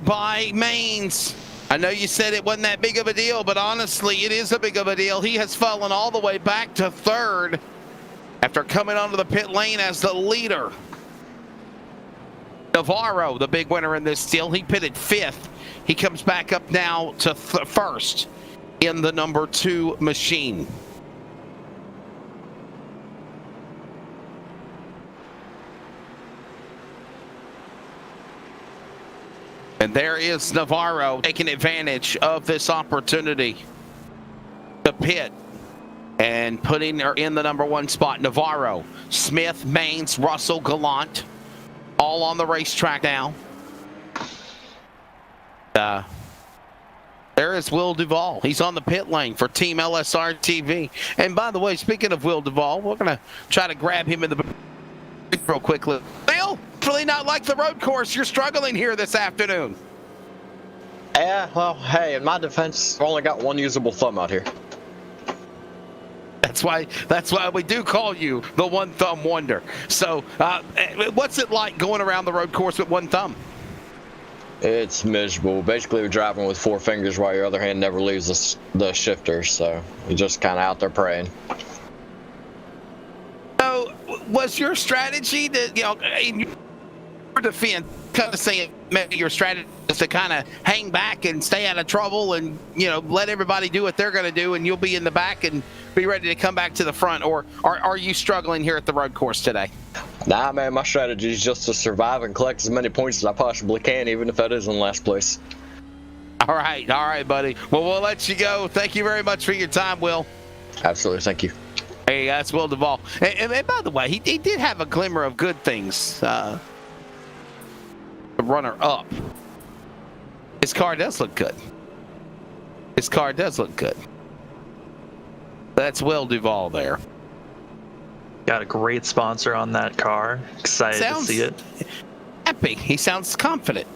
by Maines. I know you said it wasn't that big of a deal, but honestly, it is a big of a deal. He has fallen all the way back to 3rd after coming onto the pit lane as the leader. Navarro, the big winner in this deal, he pitted 5th. He comes back up now to 1st in the number 2 machine. And there is Navarro taking advantage of this opportunity to pit and putting her in the number 1 spot. Navarro, Smith, Maines, Russell, Gallant, all on the racetrack now. There is Will Duvall. He's on the pit lane for Team LSRTV. And by the way, speaking of Will Duvall, we're going to try to grab him in the real quickly. Bill, really not like the road course. You're struggling here this afternoon. Yeah, well, hey, in my defense, I've only got one usable thumb out here. That's why we do call you the one thumb wonder. So what's it like going around the road course with one thumb? It's miserable. Basically, you're driving with 4 fingers while your other hand never leaves the shifter, so you're just kind of out there praying. was your strategy to, in your defense, kind of saying maybe your strategy is to kind of hang back and stay out of trouble and, let everybody do what they're going to do and you'll be in the back and be ready to come back to the front? Or are you struggling here at the road course today? Nah, man, my strategy is just to survive and collect as many points as I possibly can, even if that is in last place. All right, buddy. Well, we'll let you go. Thank you very much for your time, Will. Absolutely, thank you. Hey, that's Will Duvall. And by the way, he did have a glimmer of good things. The runner-up. His car does look good. That's Will Duvall there. Got a great sponsor on that car. Excited to see it. Happy. He sounds confident.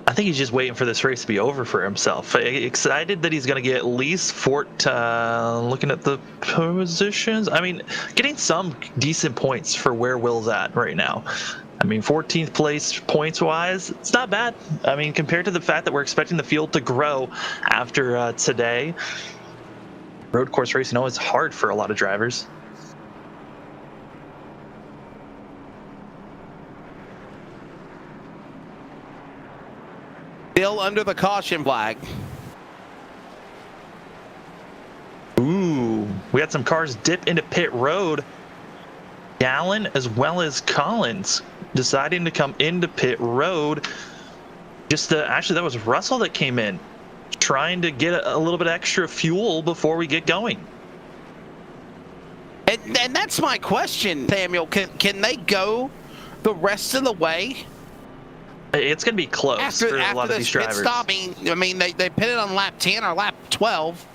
I think he's just waiting for this race to be over for himself. Excited that he's going to get at least looking at the positions. I mean, getting some decent points for where Will's at right now. I mean, 14th place points-wise, it's not bad. I mean, compared to the fact that we're expecting the field to grow after today, road course racing always hard for a lot of drivers. Still under the caution flag. Ooh, we had some cars dip into pit road. Gallen as well as Collins deciding to come into pit road. Actually, that was Russell that came in, trying to get a little bit extra fuel before we get going. And that's my question, Samuel. Can they go the rest of the way? It's going to be close for a lot of these drivers. Stop, I mean, they pitted on lap 10 or lap 12.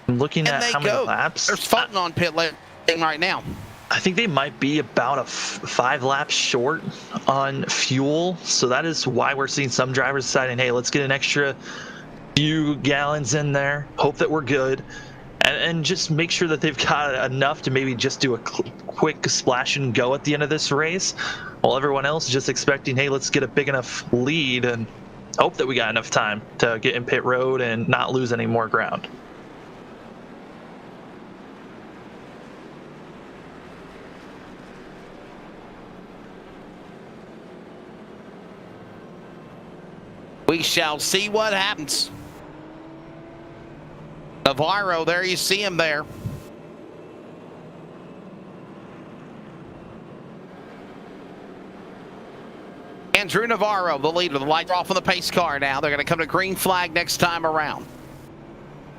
Looking at how many laps. There's Fulton on pit lane right now. I think they might be about a 5 laps short on fuel. So that is why we're seeing some drivers deciding, hey, let's get an extra few gallons in there. Hope that we're good. And just make sure that they've got enough to maybe just do a quick splash and go at the end of this race, while everyone else is just expecting, hey, let's get a big enough lead and hope that we got enough time to get in pit road and not lose any more ground. We shall see what happens. Navarro, there you see him there. Andrew Navarro, the leader. The lights are off on the pace car now. They're going to come to green flag next time around.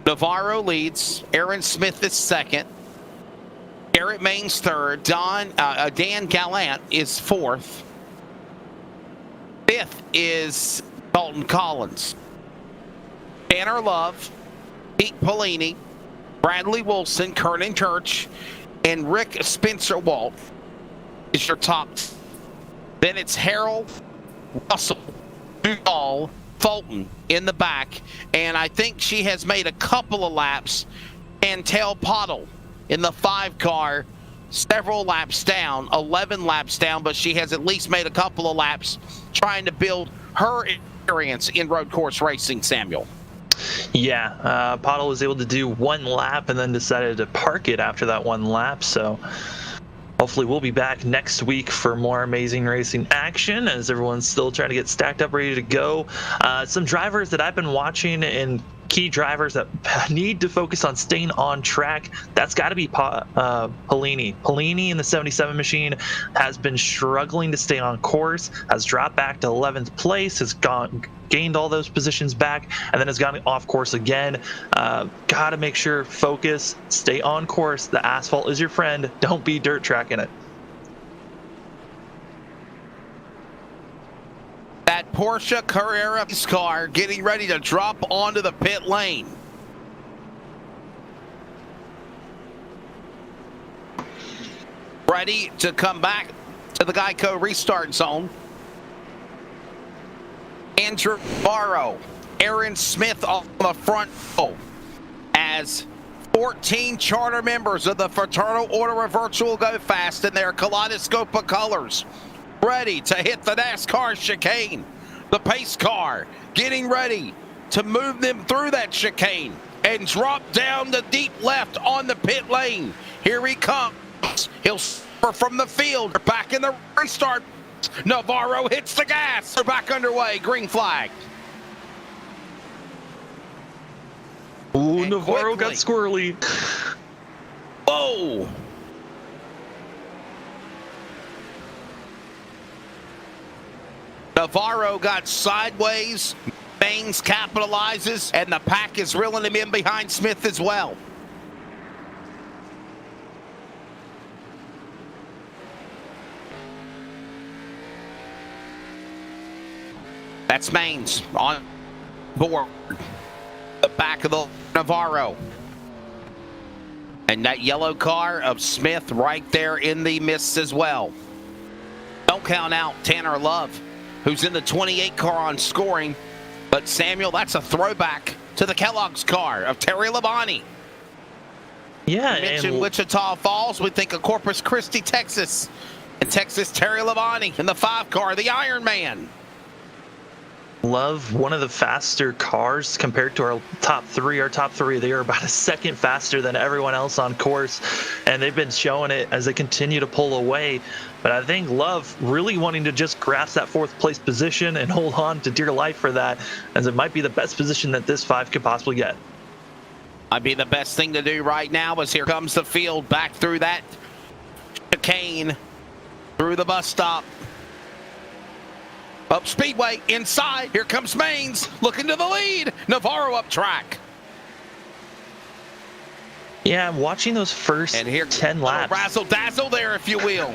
Navarro leads. Aaron Smith is second. Garrett Main's third. Dan Gallant is fourth. Fifth is Dalton Collins. Tanner Love, Pete Polini, Bradley Wilson, Kernan Church, and Rick Spencer Walt is your top. Then it's Harold, Russell, Duvall, Fulton in the back. And I think she has made a couple of laps. Chantel Pottle in the 5 car, several laps down, 11 laps down, but she has at least made a couple of laps trying to build her experience in road course racing, Samuel. Yeah, Pottle was able to do 1 lap and then decided to park it after that 1 lap. So hopefully we'll be back next week for more amazing racing action as everyone's still trying to get stacked up, ready to go. Some drivers that I've been watching and key drivers that need to focus on staying on track, that's got to be Polini. Polini in the 77 machine has been struggling to stay on course, has dropped back to 11th place, has gained all those positions back, and then has gone off course again. Got to make sure, focus, stay on course. The asphalt is your friend. Don't be dirt tracking it. That Porsche Carrera car getting ready to drop onto the pit lane. Ready to come back to the Geico restart zone. Andrew Barrow, Aaron Smith on the front row as 14 charter members of the Fraternal Order of Virtual Go Fast in their kaleidoscope of colors, ready to hit the NASCAR chicane. The pace car getting ready to move them through that chicane and drop down the deep left on the pit lane. Here he comes. He'll suffer from the field. They're back in the restart. Navarro hits the gas. They're back underway. Green flag. Ooh, And Navarro quickly. got squirrely. Whoa. Navarro got sideways. Baines capitalizes, and the pack is reeling him in behind Smith as well. That's Maines on board. The back of the Navarro. And that yellow car of Smith right there in the mist as well. Don't count out Tanner Love, who's in the 28 car on scoring. But Samuel, that's a throwback to the Kellogg's car of Terry Labonte. Yeah, You mentioned Wichita Falls, we think of Corpus Christi, Texas. And Texas, Terry Labonte in the 5 car, the Iron Man. Love, one of the faster cars compared to our top three. Our top three, they are about a second faster than everyone else on course, and they've been showing it as they continue to pull away. But I think Love really wanting to just grasp that 4th place position and hold on to dear life for that, as it might be the best position that this 5 could possibly get. Might be the best thing to do right now, as here comes the field back through that chicane, through the bus stop. Up Speedway, inside, here comes Maines, looking to the lead. Navarro up track. Yeah, I'm watching those first And here, 10 laps. Razzle-dazzle there, if you will.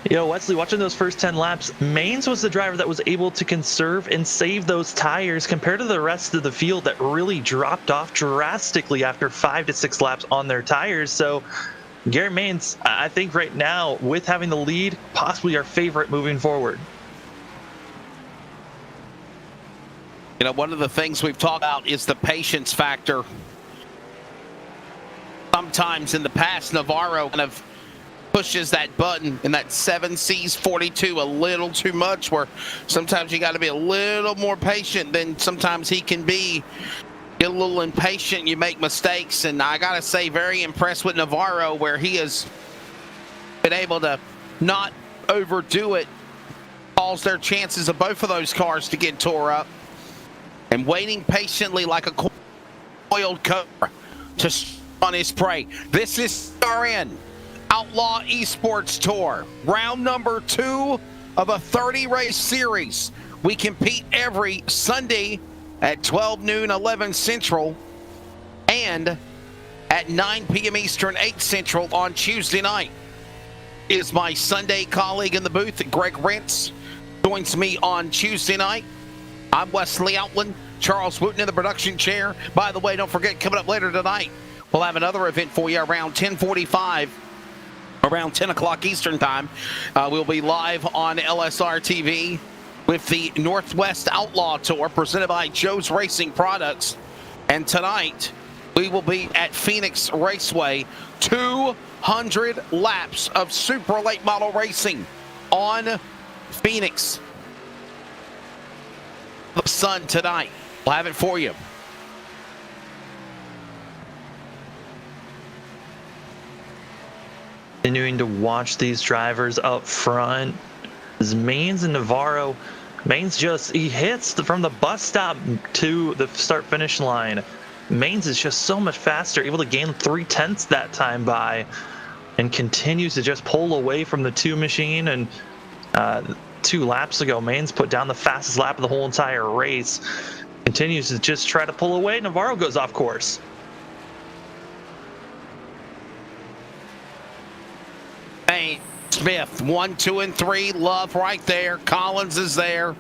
You know, Wesley, watching those first 10 laps, Maines was the driver that was able to conserve and save those tires compared to the rest of the field that really dropped off drastically after 5 to 6 laps on their tires. So Gary Maines, I think right now, with having the lead, possibly our favorite moving forward. You know, one of the things we've talked about is the patience factor. Sometimes in the past, Navarro kind of pushes that button in that 7Cs42 a little too much, where sometimes you got to be a little more patient than sometimes he can be. Get a little impatient, you make mistakes, and I got to say, very impressed with Navarro, where he has been able to not overdo it, cause their chances of both of those cars to get tore up, and waiting patiently like a coiled cobra to on his prey. This is RN Outlaw eSports Tour, round number 2 of a 30-race series. We compete every Sunday at 12 noon, 11 Central, and at 9 p.m. Eastern, 8 Central on Tuesday night. Is my Sunday colleague in the booth, Greg Rentz, joins me on Tuesday night. I'm Wesley Outland, Charles Wooten in the production chair. By the way, don't forget, coming up later tonight, we'll have another event for you around 10:45, around 10 o'clock Eastern time. We'll be live on LSRTV with the Northwest Outlaw Tour presented by Joe's Racing Products. And tonight, we will be at Phoenix Raceway. 200 laps of super late model racing on Phoenix. The sun tonight. We'll have it for you. Continuing to watch these drivers up front. As Maines and Navarro, Maines he hits from the bus stop to the start finish line. Maines is just so much faster, able to gain 3/10 that time by, and continues to just pull away from the 2 machine. And 2 laps ago, Maines put down the fastest lap of the whole entire race. Continues to just try to pull away. Navarro goes off course. Hey, Smith, 1, 2, and 3. Love right there. Collins is there,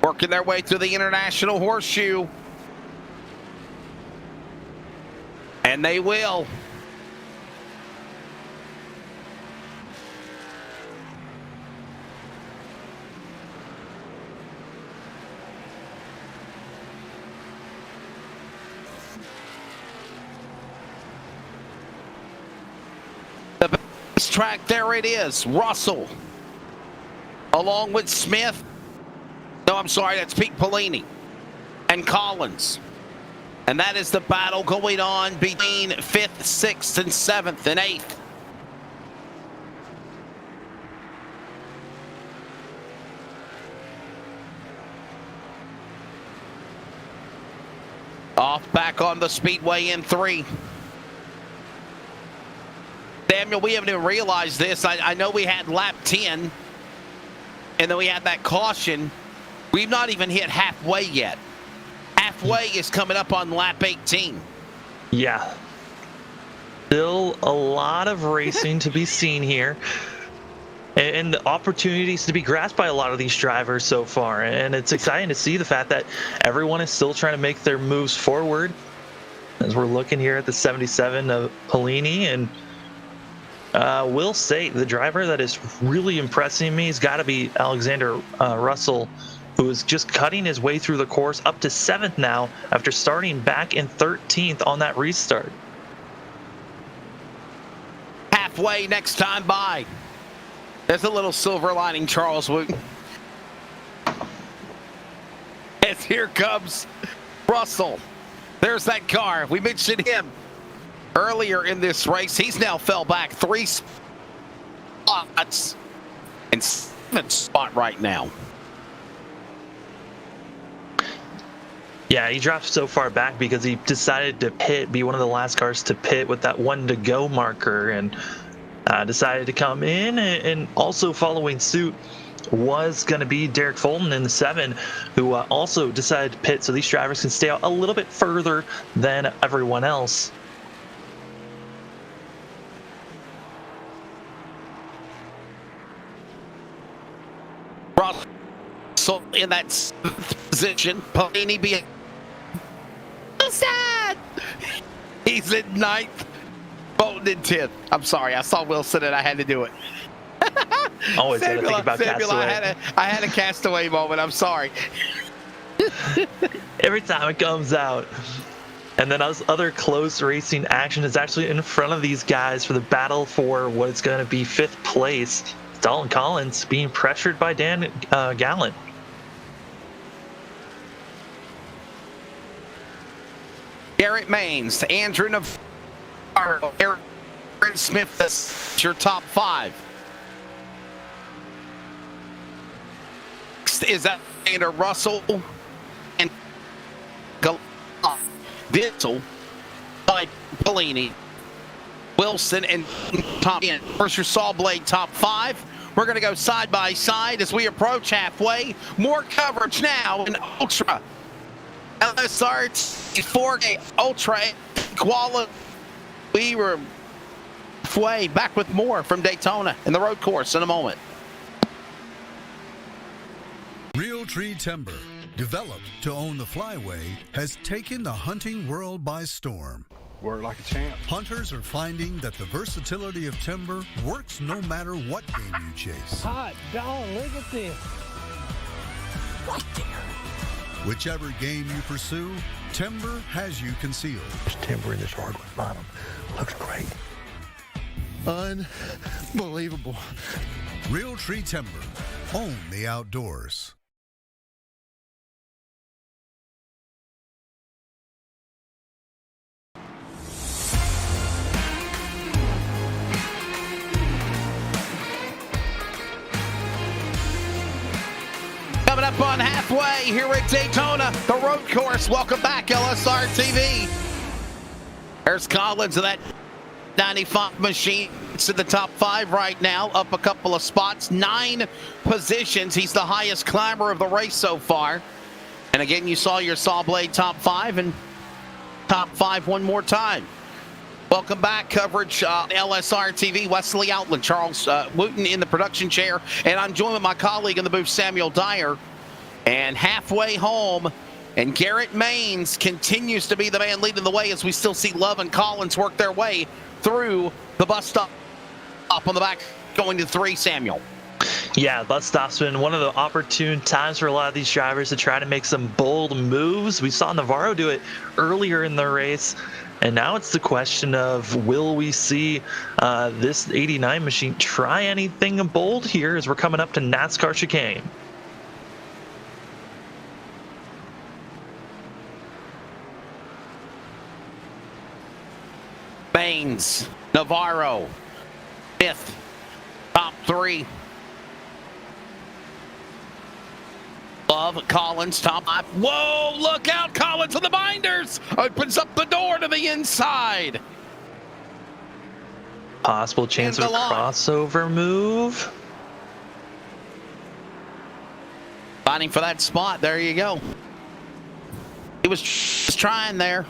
working their way through the International Horseshoe. And they will. The base track, there it is. Russell, along with Smith. No, I'm sorry, that's Pete Polini and Collins. And that is the battle going on between 5th, 6th, and 7th, and 8th. Off back on the speedway in 3. Samuel, we haven't even realized this. I know we had lap 10, and then we had that caution. We've not even hit halfway yet. Halfway is coming up on lap 18. Yeah. Still a lot of racing to be seen here. And the opportunities to be grasped by a lot of these drivers so far. And it's exciting to see the fact that everyone is still trying to make their moves forward. As we're looking here at the 77 of Polini. And will say the driver that is really impressing me has got to be Alexander Russell, who is just cutting his way through the course up to 7th now after starting back in 13th on that restart. Halfway next time by. There's a little silver lining, Charles Wooten. As here comes Russell. There's that car. We mentioned him earlier in this race. He's now fell back 3 spots and 7th spot right now. Yeah, he dropped so far back because he decided to pit, be one of the last cars to pit with that 1 to go marker, and decided to come in. And also following suit was going to be Derek Fulton in the 7, who also decided to pit so these drivers can stay out a little bit further than everyone else. Russell in that 7th position. Polini being sad. He's in 9th. Bolton in 10th. I'm sorry. I saw Wilson and I had to do it. Always got to think about Samuel, Castaway. I had a Castaway moment. I'm sorry. Every time it comes out. And then other close racing action is actually in front of these guys for the battle for what is going to be 5th place. Dalton Collins being pressured by Dan Gallant. Garrett Maines, Andrew Navarro, Aaron Smith, that's your top 5. Next is that Russell and Ditzel by Polini, Wilson, and top 10. First, your Saw Blade top 5. We're going to go side by side as we approach halfway. More coverage now in Ultra. LSRTV 4K Ultra quality. We were halfway, back with more from Daytona and the road course in a moment. Realtree Timber, developed to own the flyway, has taken the hunting world by storm. Work like a champ. Hunters are finding that the versatility of timber works no matter what game you chase. Hot dog, look at this. Right there. Whichever game you pursue, timber has you concealed. This timber in this hardwood bottom looks great. Unbelievable. Realtree Timber. Own the outdoors. Coming up on halfway here at Daytona, the road course. Welcome back, LSRTV. There's Collins of that 95 machine. It's in the top 5 right now, up a couple of spots, 9 positions. He's the highest climber of the race so far. And again, you saw your Saw Blade top 5 and top 5 one more time. Welcome back. Coverage LSRTV, Wesley Outland, Charles Wooten in the production chair, and I'm joined with my colleague in the booth, Samuel Dyer. And halfway home, and Garrett Maines continues to be the man leading the way as we still see Love and Collins work their way through the bus stop up on the back going to 3, Samuel. Yeah, bus stop's been one of the opportune times for a lot of these drivers to try to make some bold moves. We saw Navarro do it earlier in the race. And now it's the question of, will we see this 89 machine try anything bold here as we're coming up to NASCAR chicane? Maines, Navarro, Smith, top 3. Love, Collins, top 5. Whoa, look out, Collins on the binders. Opens up the door to the inside. Possible chance of a crossover move. Fighting for that spot. There you go. He was just trying there.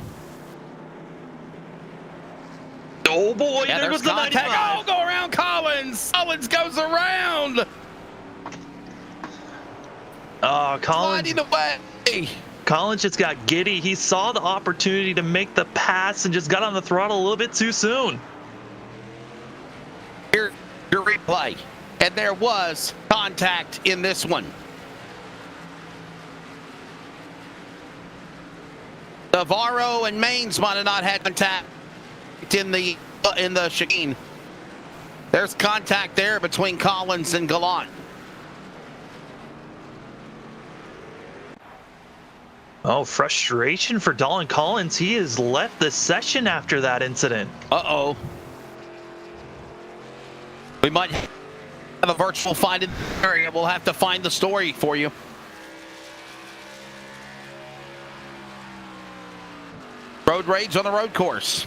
Oh boy, yeah, there goes the contact. 95. Oh, go around Collins. Collins goes around. Oh, Collins. Sliding away. Collins just got giddy. He saw the opportunity to make the pass and just got on the throttle a little bit too soon. Here, your replay. And there was contact in this one. Navarro and Maines might have not had contact in the chicane. There's contact there between Collins and Gallant. Oh, frustration for Dalton Collins. He has left the session after that incident. Uh-oh. We might have a virtual find in the area. We'll have to find the story for you. Road rage on the road course.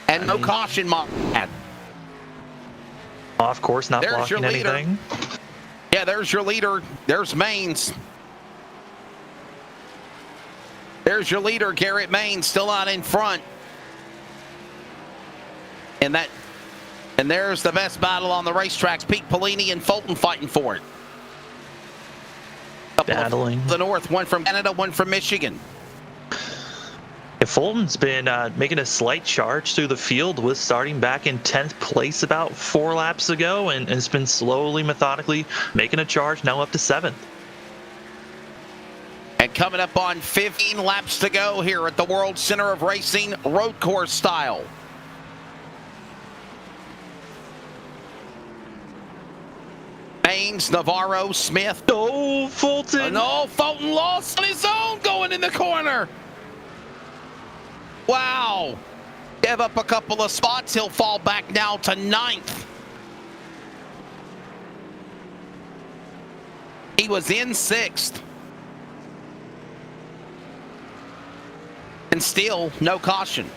And no caution, man. Off course, not There's blocking your leader. anything. Yeah, there's your leader. There's Maines. There's your leader, Garrett Maines, still out in front. And there's the best battle on the racetracks. Pete Polini and Fulton fighting for it. Battling. The North, one from Canada, one from Michigan. Yeah, Fulton's been making a slight charge through the field, was starting back in 10th place about 4 laps ago, and has been slowly, methodically making a charge, now up to 7th. And coming up on 15 laps to go here at the World Center of Racing, road course style. Maines, Navarro, Smith. Oh, Fulton. No, Fulton lost on his own going in the corner. Wow. Give up a couple of spots. He'll fall back now to 9th. He was in 6th. And still no caution.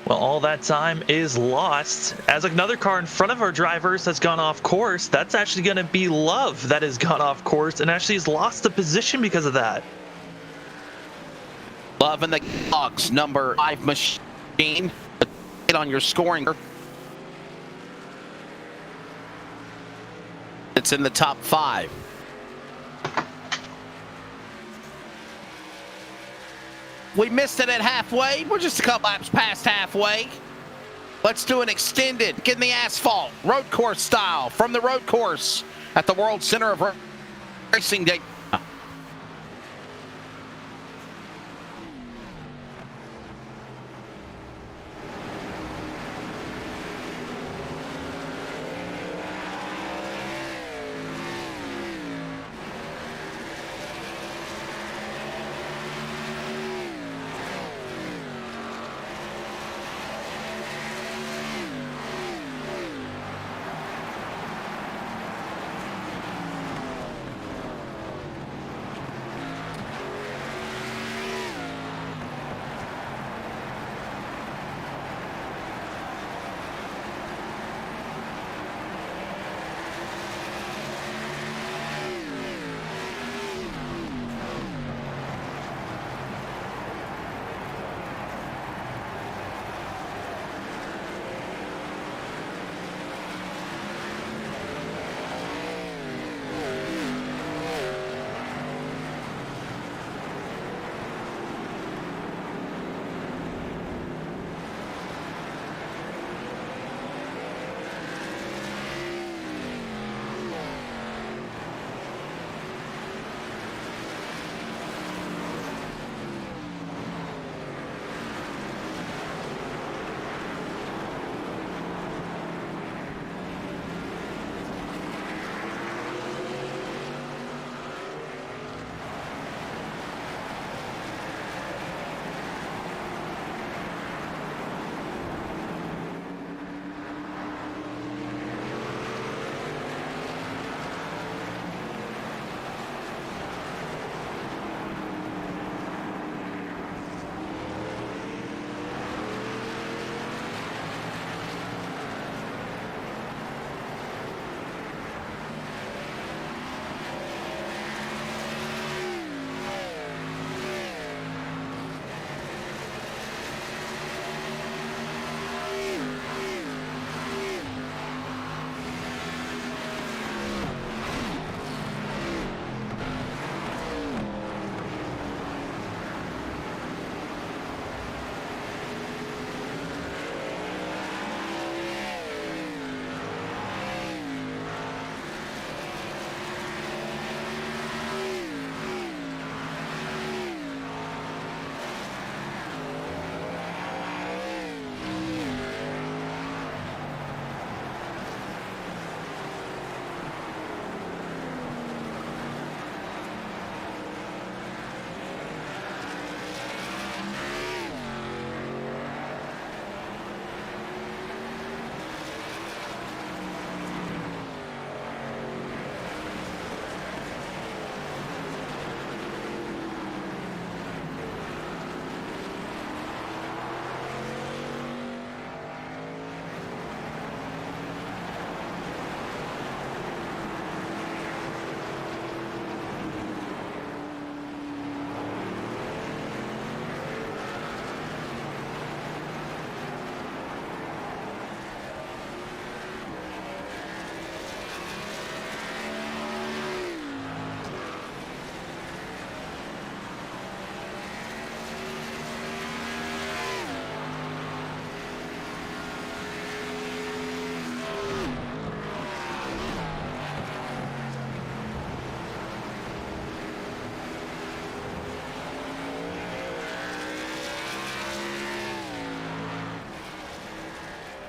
Well, all that time is lost as another car in front of our drivers has gone off course. That's actually going to be Love that has gone off course and actually has lost the position because of that. Love in the box, number 5 machine. Get on your scoring. It's in the top 5. We missed it at halfway. We're just a couple laps past halfway. Let's do an extended, get in the asphalt, road course style from the road course at the World Center of Racing Day.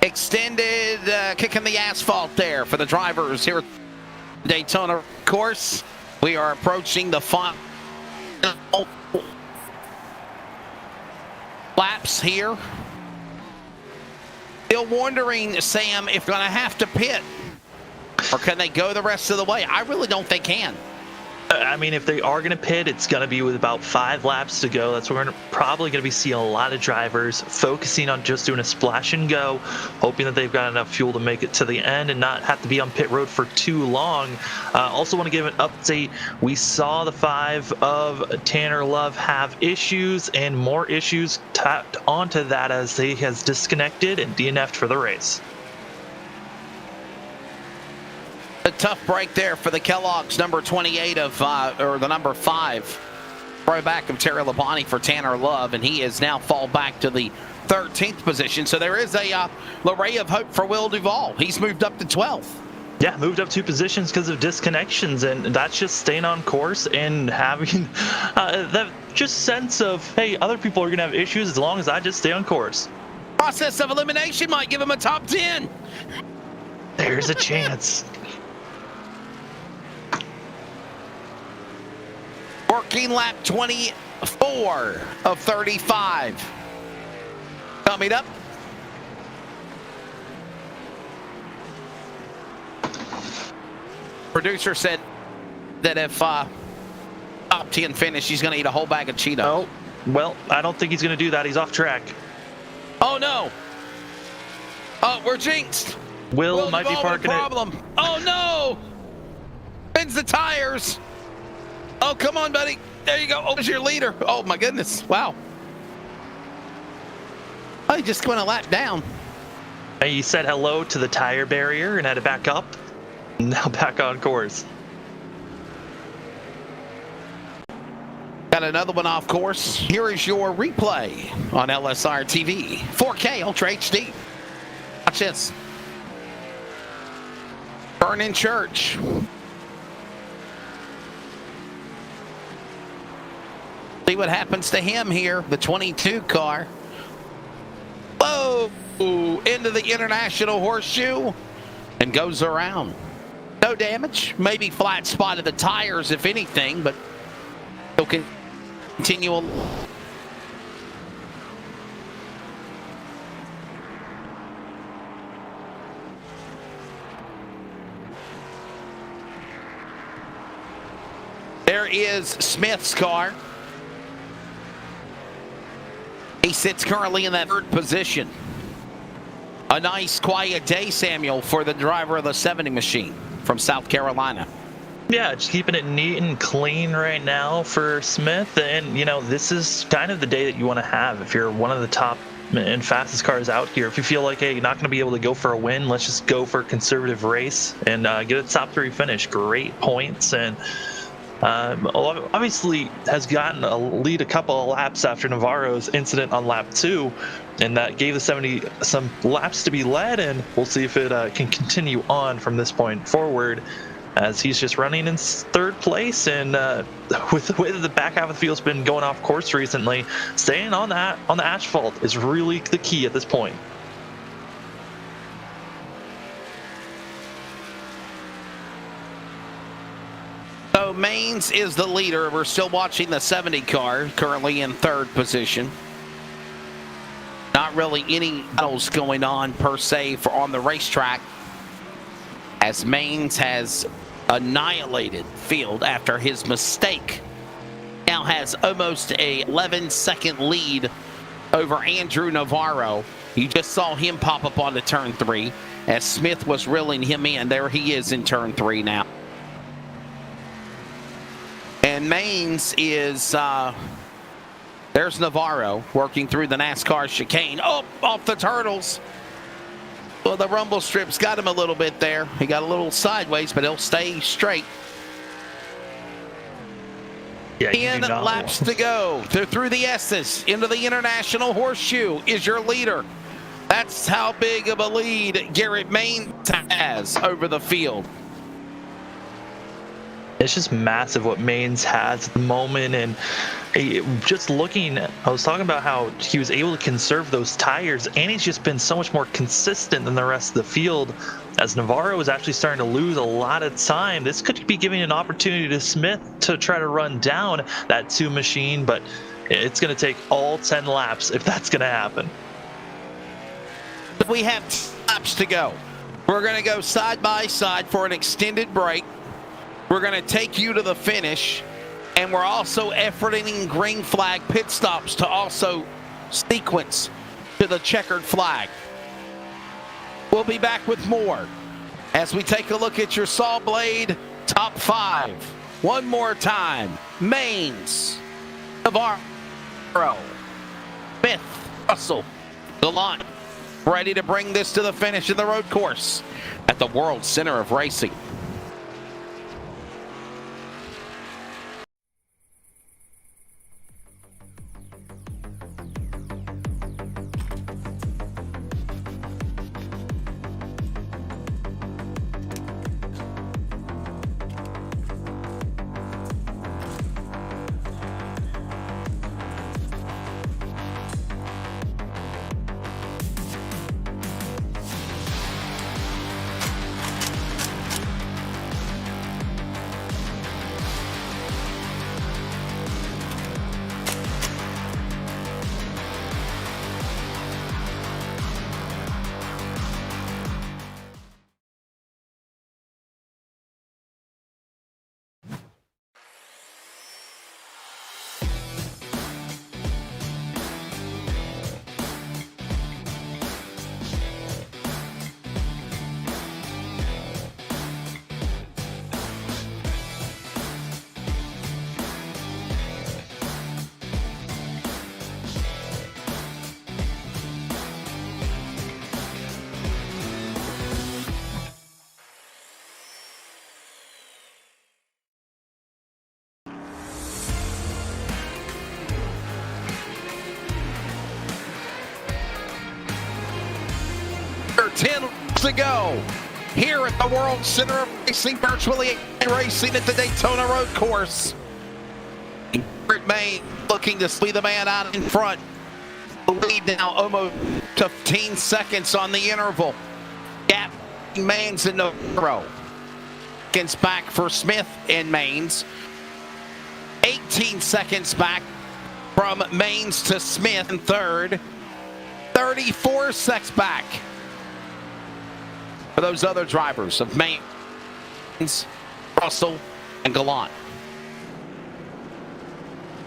Extended kicking the asphalt there for the drivers here at Daytona course. We are approaching the final laps here. Still wondering, Sam, if they're going to have to pit, or can they go the rest of the way? I really don't think they can. I mean, if they are going to pit, it's going to be with about 5 laps to go. That's where we're probably going to be seeing a lot of drivers focusing on just doing a splash and go, hoping that they've got enough fuel to make it to the end and not have to be on pit road for too long. Also want to give an update. We saw the 5 of Tanner Love have issues, and more issues tapped onto that as he has disconnected and DNF'd for the race. A tough break there for the Kellogg's number 28 of, or the number 5 throwback of Terry Labonte for Tanner Love, and he is now fall back to the 13th position. So there is a ray of hope for Will Duvall. He's moved up to 12th. Yeah, moved up 2 positions because of disconnections, and that's just staying on course and having that just sense of, hey, other people are going to have issues as long as I just stay on course. Process of elimination might give him a top 10. There's a chance. Working lap 24 of 35. Coming up. Producer said that if top 10 finish, he's going to eat a whole bag of Cheetos. Oh, well, I don't think he's going to do that. He's off track. Oh, no. Oh, we're jinxed. Will might be parking problem. Oh, no. Spins the tires. Oh, come on, buddy. There you go. Oh, there's your leader. Oh, my goodness. Wow. Oh, he just went a lap down. He said hello to the tire barrier and had to back up. Now back on course. Got another one off course. Here is your replay on LSRTV. 4K Ultra HD. Watch this. Vernon Church. See what happens to him here, the 22 car. Whoa! Into the International Horseshoe and goes around. No damage, maybe flat spot of the tires if anything, but he'll continue. There is Smith's car. He sits currently in that 3rd position. A nice quiet day, Samuel, for the driver of the 70 machine from South Carolina. Yeah, just keeping it neat and clean right now for Smith. And, you know, this is kind of the day that you want to have if you're one of the top and fastest cars out here. If you feel like, hey, you're not going to be able to go for a win, let's just go for a conservative race and get a top 3 finish. Great points, and obviously has gotten a lead a couple of laps after Navarro's incident on lap 2, and that gave the 70 some laps to be led, and we'll see if it can continue on from this point forward, as he's just running in 3rd place. And with the way that the back half of the field's been going off course recently, staying on the asphalt is really the key at this point. So Maines is the leader. We're still watching the 70 car, currently in 3rd position. Not really any battles going on per se for on the racetrack, as Maines has annihilated field after his mistake. Now has almost a 11-second lead over Andrew Navarro. You just saw him pop up onto turn 3 as Smith was reeling him in. There he is in turn 3 now. And Maines is, there's Navarro working through the NASCAR chicane. Oh, off the turtles. Well, the rumble strips got him a little bit there. He got a little sideways, but he'll stay straight. Yeah, 10 laps to go. They're through the S's into the International Horseshoe is your leader. That's how big of a lead Garrett Maines has over the field. It's just massive what Maines has at the moment, and just looking, I was talking about how he was able to conserve those tires, and he's just been so much more consistent than the rest of the field. As Navarro is actually starting to lose a lot of time, this could be giving an opportunity to Smith to try to run down that 2 machine, but it's going to take all 10 laps if that's going to happen. We have laps to go. We're going to go side by side for an extended break. We're going to take you to the finish, and we're also efforting green flag pit stops to also sequence to the checkered flag. We'll be back with more as we take a look at your saw blade top 5. One more time. Maines, Navarro, Smith, Russell, Gallant, ready to bring this to the finish of the road course at the World Center of Racing. Under 10 to go here at the World Center of Racing, virtually racing at the Daytona Road Course. Maine looking to see the man out in front. The lead now almost to 15 seconds on the interval. Gap Maines and Navarro. Seconds back for Smith and Maines. 18 seconds back from Maines to Smith in third. 34 seconds back for those other drivers of Maines, Russell, and Gallant.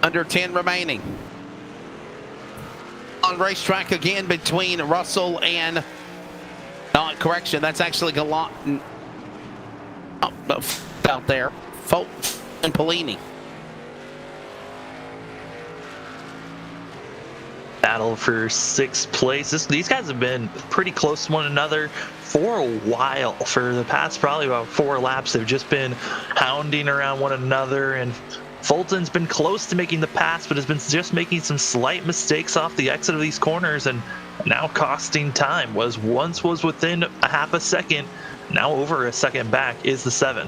Under 10 remaining. On racetrack again between Russell and, no, correction, that's actually Gallant out there. Folk and Polini. Battle for 6th place. These guys have been pretty close to one another for a while. For the past probably about 4 laps, they've just been hounding around one another, and Fulton's been close to making the pass, but has been just making some slight mistakes off the exit of these corners, and now costing time. Once was within a half a second, now over a second back is the 7.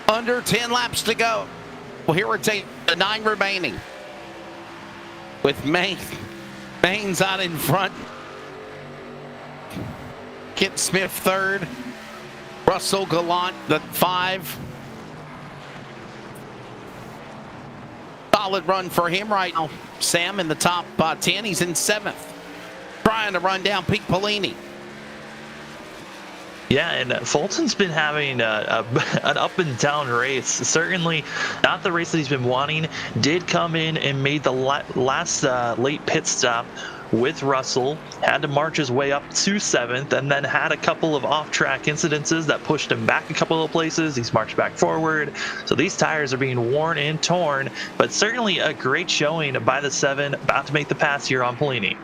Under 10 laps to go. Well, here are the 9 remaining. With Maines out in front. Kent Smith third. Russell Gallant the 5. Solid run for him right now. Sam in the top 10. He's in 7th. Trying to run down Pete Polini. Yeah, and Fulton's been having an up and down race. Certainly not the race that he's been wanting. Did come in and made the last late pit stop with Russell. Had to march his way up to 7th, and then had a couple of off-track incidences that pushed him back a couple of places. He's marched back forward. So these tires are being worn and torn, but certainly a great showing by the 7. About to make the pass here on Polini.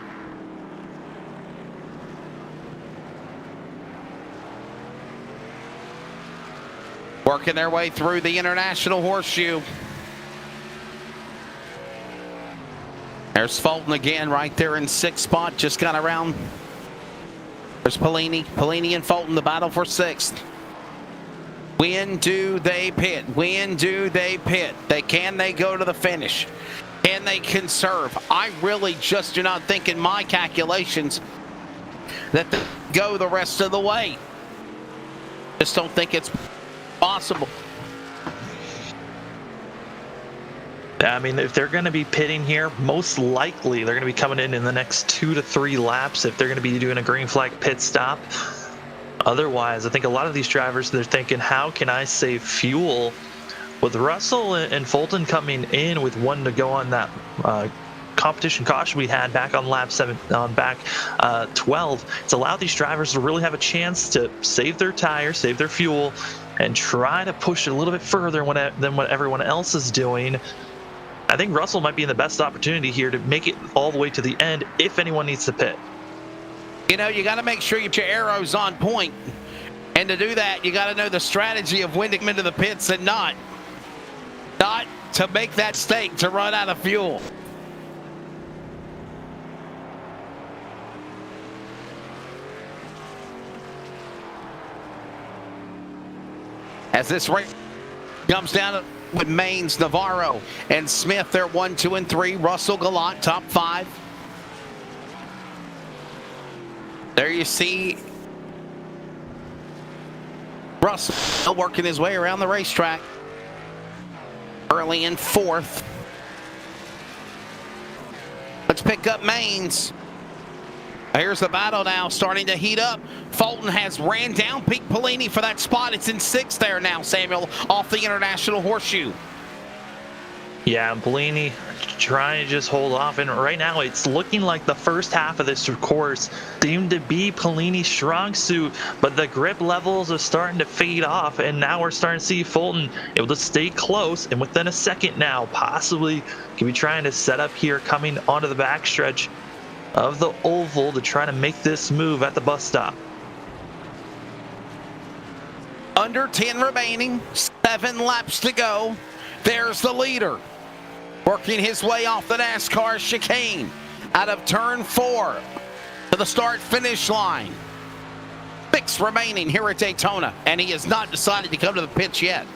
Working their way through the International Horseshoe. There's Fulton again right there in 6th spot. Just got around There's Polini and Fulton, the battle for 6th. When do they pit? When do they pit? Can they go to the finish? Can they conserve? I really just do not think in my calculations that they go the rest of the way. Just don't think it's possible. I mean, if they're going to be pitting here, most likely they're going to be coming in the next 2 to 3 laps if they're going to be doing a green flag pit stop. Otherwise, I think a lot of these drivers, they're thinking, how can I save fuel? With Russell and Fulton coming in with 1 to go on that competition caution we had back on lap 12, it's allowed these drivers to really have a chance to save their tires, save their fuel, and try to push it a little bit further than what everyone else is doing. I think Russell might be in the best opportunity here to make it all the way to the end if anyone needs to pit. You know, you got to make sure you put your arrows on point. And to do that, you got to know the strategy of when to come into the pits and not to make that mistake to run out of fuel. As this race comes down with Maines, Navarro, and Smith, they're 1, 2, and 3. Russell, Gallant, top 5. There you see Russell working his way around the racetrack. Early in 4th. Let's pick up Maines. Here's the battle now, starting to heat up. Fulton has ran down Pete Polini for that spot. It's in 6th there now, Samuel, off the International Horseshoe. Yeah, and Polini trying to just hold off. And right now, it's looking like the first half of this course seemed to be Polini's strong suit, but the grip levels are starting to fade off. And now we're starting to see Fulton able to stay close. And within a second now, possibly could be trying to set up here, coming onto the backstretch of the oval to try to make this move at the bus stop. Under 10 remaining, 7 laps to go. There's the leader, working his way off the NASCAR chicane out of turn 4 to the start-finish line. 6 remaining here at Daytona, and he has not decided to come to the pits yet.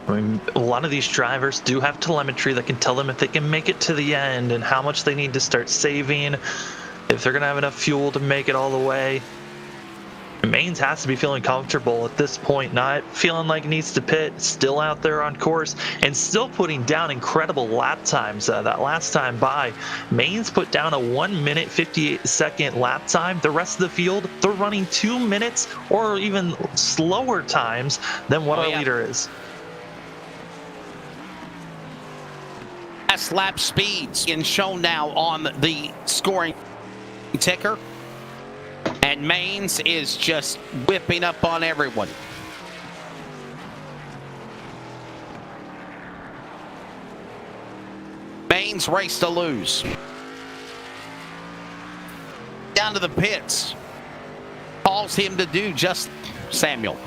I mean, a lot of these drivers do have telemetry that can tell them if they can make it to the end and how much they need to start saving, if they're going to have enough fuel to make it all the way. Maines has to be feeling comfortable at this point, not feeling like he needs to pit, still out there on course, and still putting down incredible lap times. That last time by, Maines put down a 1 minute 58 second lap time. The rest of the field, they're running 2 minutes or even slower times than what our leader is. Last lap speeds being shown now on the scoring ticker. And Maines is just whipping up on everyone. Maines race to lose. Down to the pits. Calls him to do just Samuel.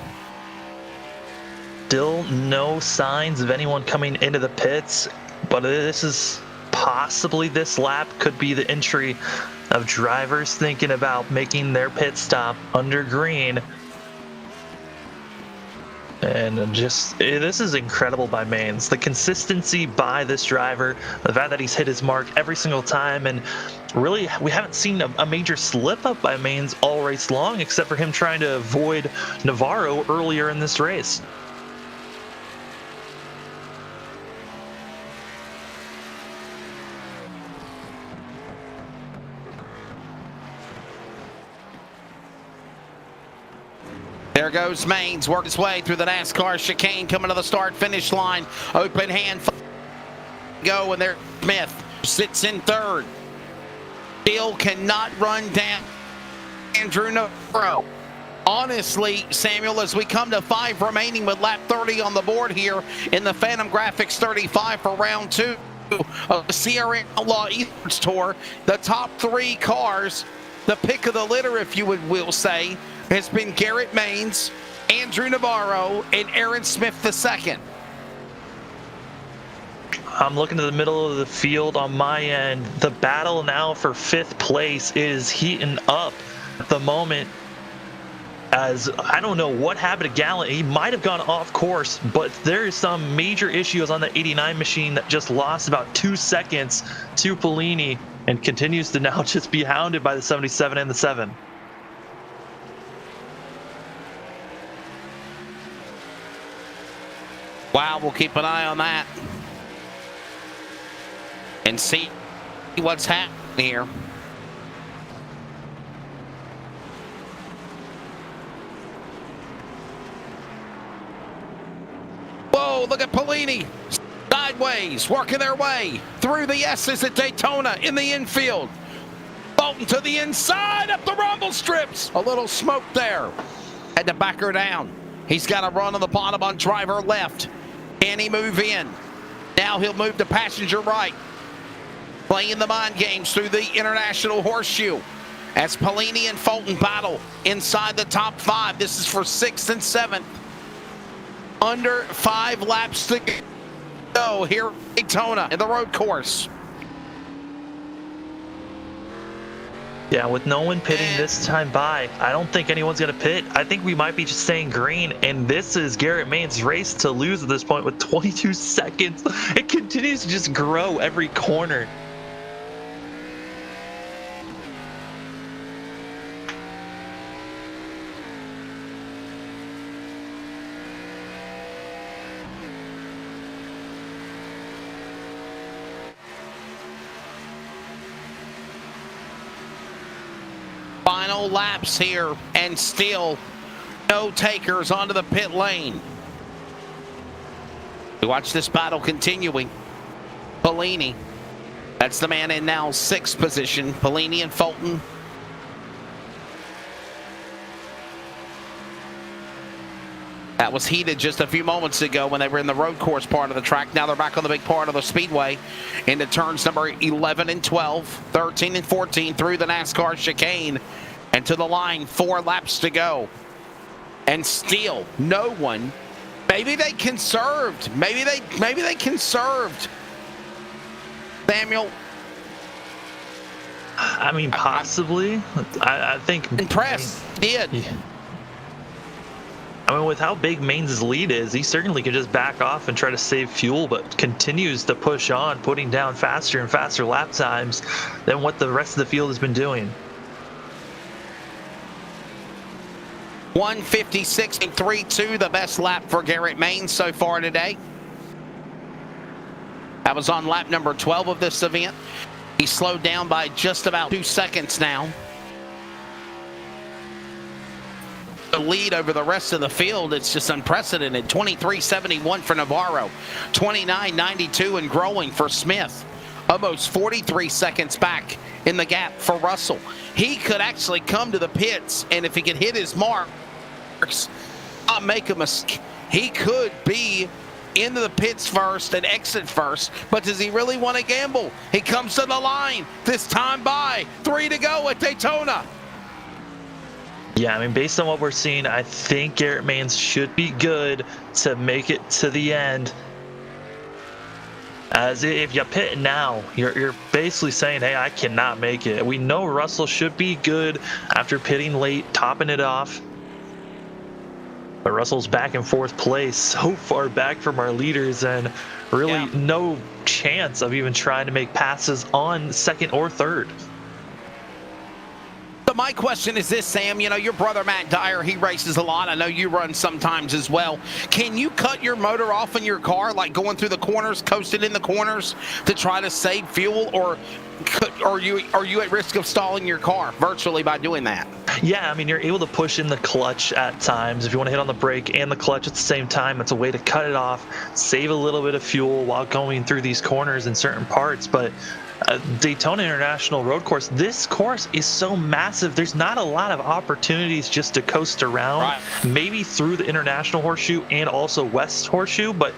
Still no signs of anyone coming into the pits, but this is possibly this lap could be the entry of drivers thinking about making their pit stop under green. And just, this is incredible by Maines. The consistency by this driver, the fact that he's hit his mark every single time, and really we haven't seen a major slip up by Maines all race long, except for him trying to avoid Navarro earlier in this race. There goes Maines, work his way through the NASCAR chicane, coming to the start-finish line. Open hand, go, and there Smith sits in 3rd. Still cannot run down Andrew Navarro. Honestly, Samuel, as we come to 5 remaining with lap 30 on the board here in the Phantom Graphics 35 for round 2 of the Sierra Outlaw eSports Tour, the top 3 cars, the pick of the litter, if you will say, has been Garrett Maines, Andrew Navarro, and Aaron Smith II. I'm looking to the middle of the field on my end. The battle now for 5th place is heating up at the moment, as I don't know what happened to Gallant. He might have gone off course, but there is some major issues on the 89 machine that just lost about 2 seconds to Polini and continues to now just be hounded by the 77 and the 7. Wow, we'll keep an eye on that and see what's happening here. Whoa, look at Polini. Sideways, working their way through the S's at Daytona in the infield. Bolton to the inside, up the rumble strips. A little smoke there. Had to back her down. He's got a run on the bottom on driver left. Can he move in? Now he'll move to passenger right. Playing the mind games through the International Horseshoe as Polini and Fulton battle inside the top 5. This is for 6th and 7th. Under 5 laps to go here at Daytona in the road course. Yeah, with no one pitting this time by, I don't think anyone's going to pit. I think we might be just staying green, and this is Garrett Main's race to lose at this point with 22 seconds. It continues to just grow every corner. Final laps here, and still no takers onto the pit lane. We watch this battle continuing. Polini, that's the man in now 6th position. Polini and Fulton. That was heated just a few moments ago when they were in the road course part of the track. Now they're back on the big part of the speedway into turns number 11 and 12, 13 and 14 through the NASCAR chicane and to the line. 4 laps to go. And still no one. Maybe they conserved. Maybe they conserved. Samuel. I mean, possibly. I think impressed. Did. Yeah. I mean, with how big Main's lead is, he certainly could just back off and try to save fuel, but continues to push on, putting down faster and faster lap times than what the rest of the field has been doing. 1:56.32, the best lap for Garrett Main so far today. That was on lap number 12 of this event. He slowed down by just about 2 seconds now. The lead over the rest of the field, it's just unprecedented. 23.71 for Navarro, 29.92 and growing for Smith. Almost 43 seconds back in the gap for Russell. He could actually come to the pits, and if he could hit his marks, not make a mistake, he could be into the pits first and exit first. But does he really want to gamble? He comes to the line, this time by 3 to go at Daytona. Yeah, I mean, based on what we're seeing, I think Garrett Mains should be good to make it to the end. As if you pit now, you're basically saying, hey, I cannot make it. We know Russell should be good after pitting late, topping it off. But Russell's back in 4th place, so far back from our leaders, and really no chance of even trying to make passes on 2nd or 3rd. So my question is this, Sam, you know, your brother Matt Dyer, he races a lot. I know you run sometimes as well. Can you cut your motor off in your car, like going through the corners, coasting in the corners to try to save fuel, or are you at risk of stalling your car virtually by doing that? Yeah, I mean, you're able to push in the clutch at times. If you want to hit on the brake and the clutch at the same time, it's a way to cut it off, save a little bit of fuel while going through these corners in certain parts. But Daytona International Road Course, this course is so massive, there's not a lot of opportunities just to coast around. Right. Maybe through the International Horseshoe and also West Horseshoe, but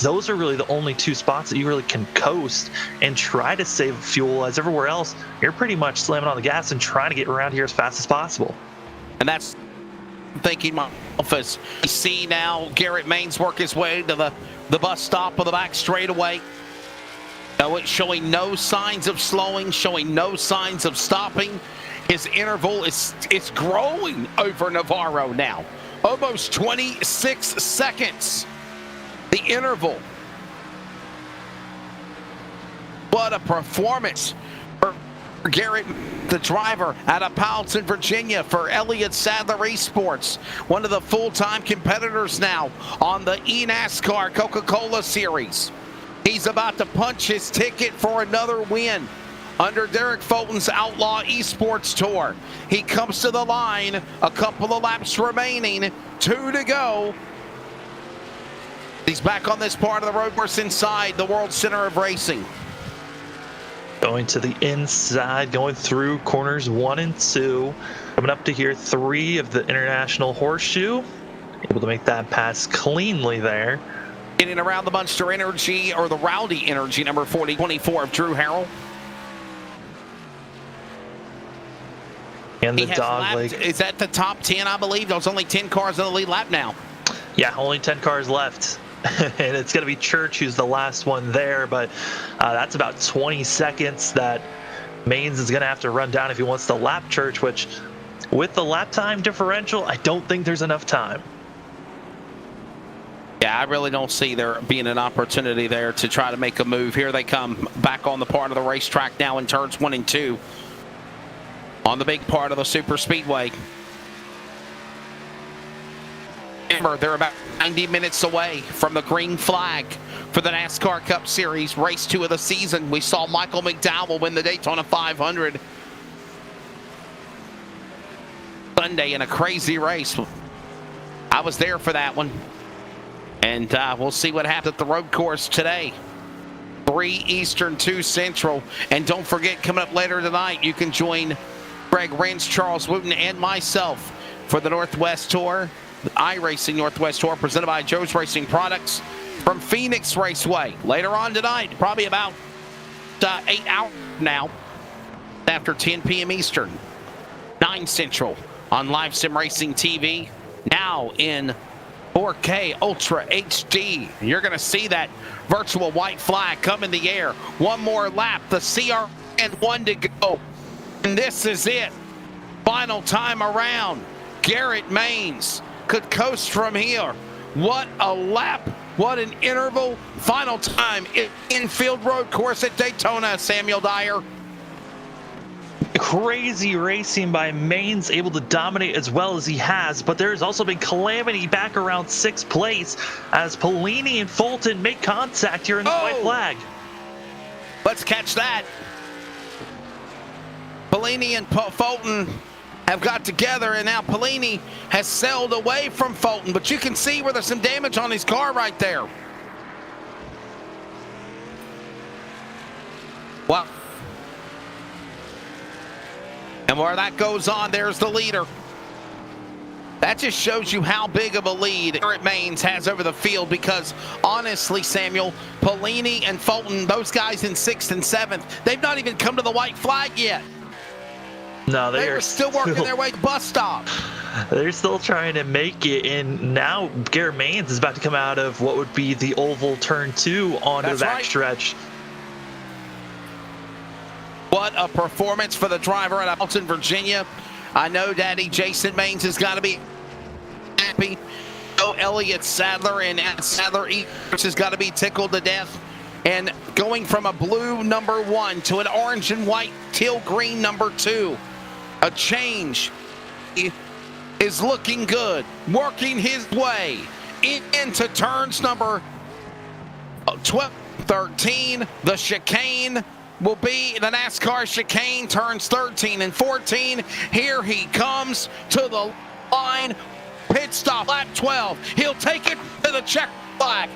those are really the only 2 spots that you really can coast and try to save fuel, as everywhere else you're pretty much slamming on the gas and trying to get around here as fast as possible. And that's thinking my office. You see now Garrett Mains work his way to the bus stop on the back straightaway. No, it's showing no signs of slowing, showing no signs of stopping. His interval is growing over Navarro now. Almost 26 seconds. The interval. What a performance for Garrett, the driver out of Powelton, Virginia, for Elliott Sadler eSports, one of the full-time competitors now on the eNASCAR Coca-Cola Series. He's about to punch his ticket for another win under Derek Fulton's Outlaw eSports Tour. He comes to the line, a couple of laps remaining, 2 to go. He's back on this part of the road course inside the World Center of Racing. Going to the inside, going through corners 1 and 2. Coming up to here, 3 of the International Horseshoe. Able to make that pass cleanly there. Getting around the Munster Energy, or the Rowdy Energy, number 4024 of Drew Harrell. And the dog leg is at the top 10, I believe. There's only 10 cars in the lead lap now. Yeah, only 10 cars left. And it's going to be Church who's the last one there, but that's about 20 seconds that Maines is going to have to run down if he wants to lap Church, which with the lap time differential, I don't think there's enough time. Yeah, I really don't see there being an opportunity there to try to make a move. Here they come back on the part of the racetrack now in turns 1 and 2 on the big part of the super speedway. Remember, they're about 90 minutes away from the green flag for the NASCAR Cup Series, race 2 of the season. We saw Michael McDowell win the Daytona 500 Sunday in a crazy race. I was there for that one. And we'll see what happens at the road course today. 3 Eastern, 2 Central. And don't forget, coming up later tonight, you can join Greg Rentz, Charles Wooten, and myself for the Northwest Tour, the iRacing Northwest Tour, presented by Joe's Racing Products from Phoenix Raceway. Later on tonight, probably about 8 hours now, after 10 p.m. Eastern, 9 Central on Live Sim Racing TV. Now in 4K Ultra HD. You're going to see that virtual white flag come in the air. One more lap, the CR and 1 to go. And this is it. Final time around. Garrett Maines could coast from here. What a lap. What an interval. Final time infield road course at Daytona, Samuel Dyer. Crazy racing by Maines, able to dominate as well as he has, but there's also been calamity back around 6th place as Polini and Fulton make contact here in the white flag. Let's catch that. Polini and Fulton have got together, and now Polini has sailed away from Fulton, but you can see where there's some damage on his car right there. Well, and where that goes on, there's the leader. That just shows you how big of a lead Garrett Maines has over the field, because honestly, Samuel, Polini and Fulton, those guys in 6th and 7th, they've not even come to the white flag yet. No, they are still working their way to the bus stop. They're still trying to make it, and now Garrett Maines is about to come out of what would be the oval turn 2 onto the back stretch. What a performance for the driver out of Powelton, Virginia. I know Daddy Jason Maines has got to be happy. Oh, Elliott Sadler and Sadler eSports has got to be tickled to death. And going from a blue number 1 to an orange and white teal green number 2, a change. He is looking good, working his way into turns number 12, 13, the chicane. Will be the NASCAR chicane, turns 13 and 14. Here he comes to the line. Pit stop, lap 12. He'll take it to the check flag.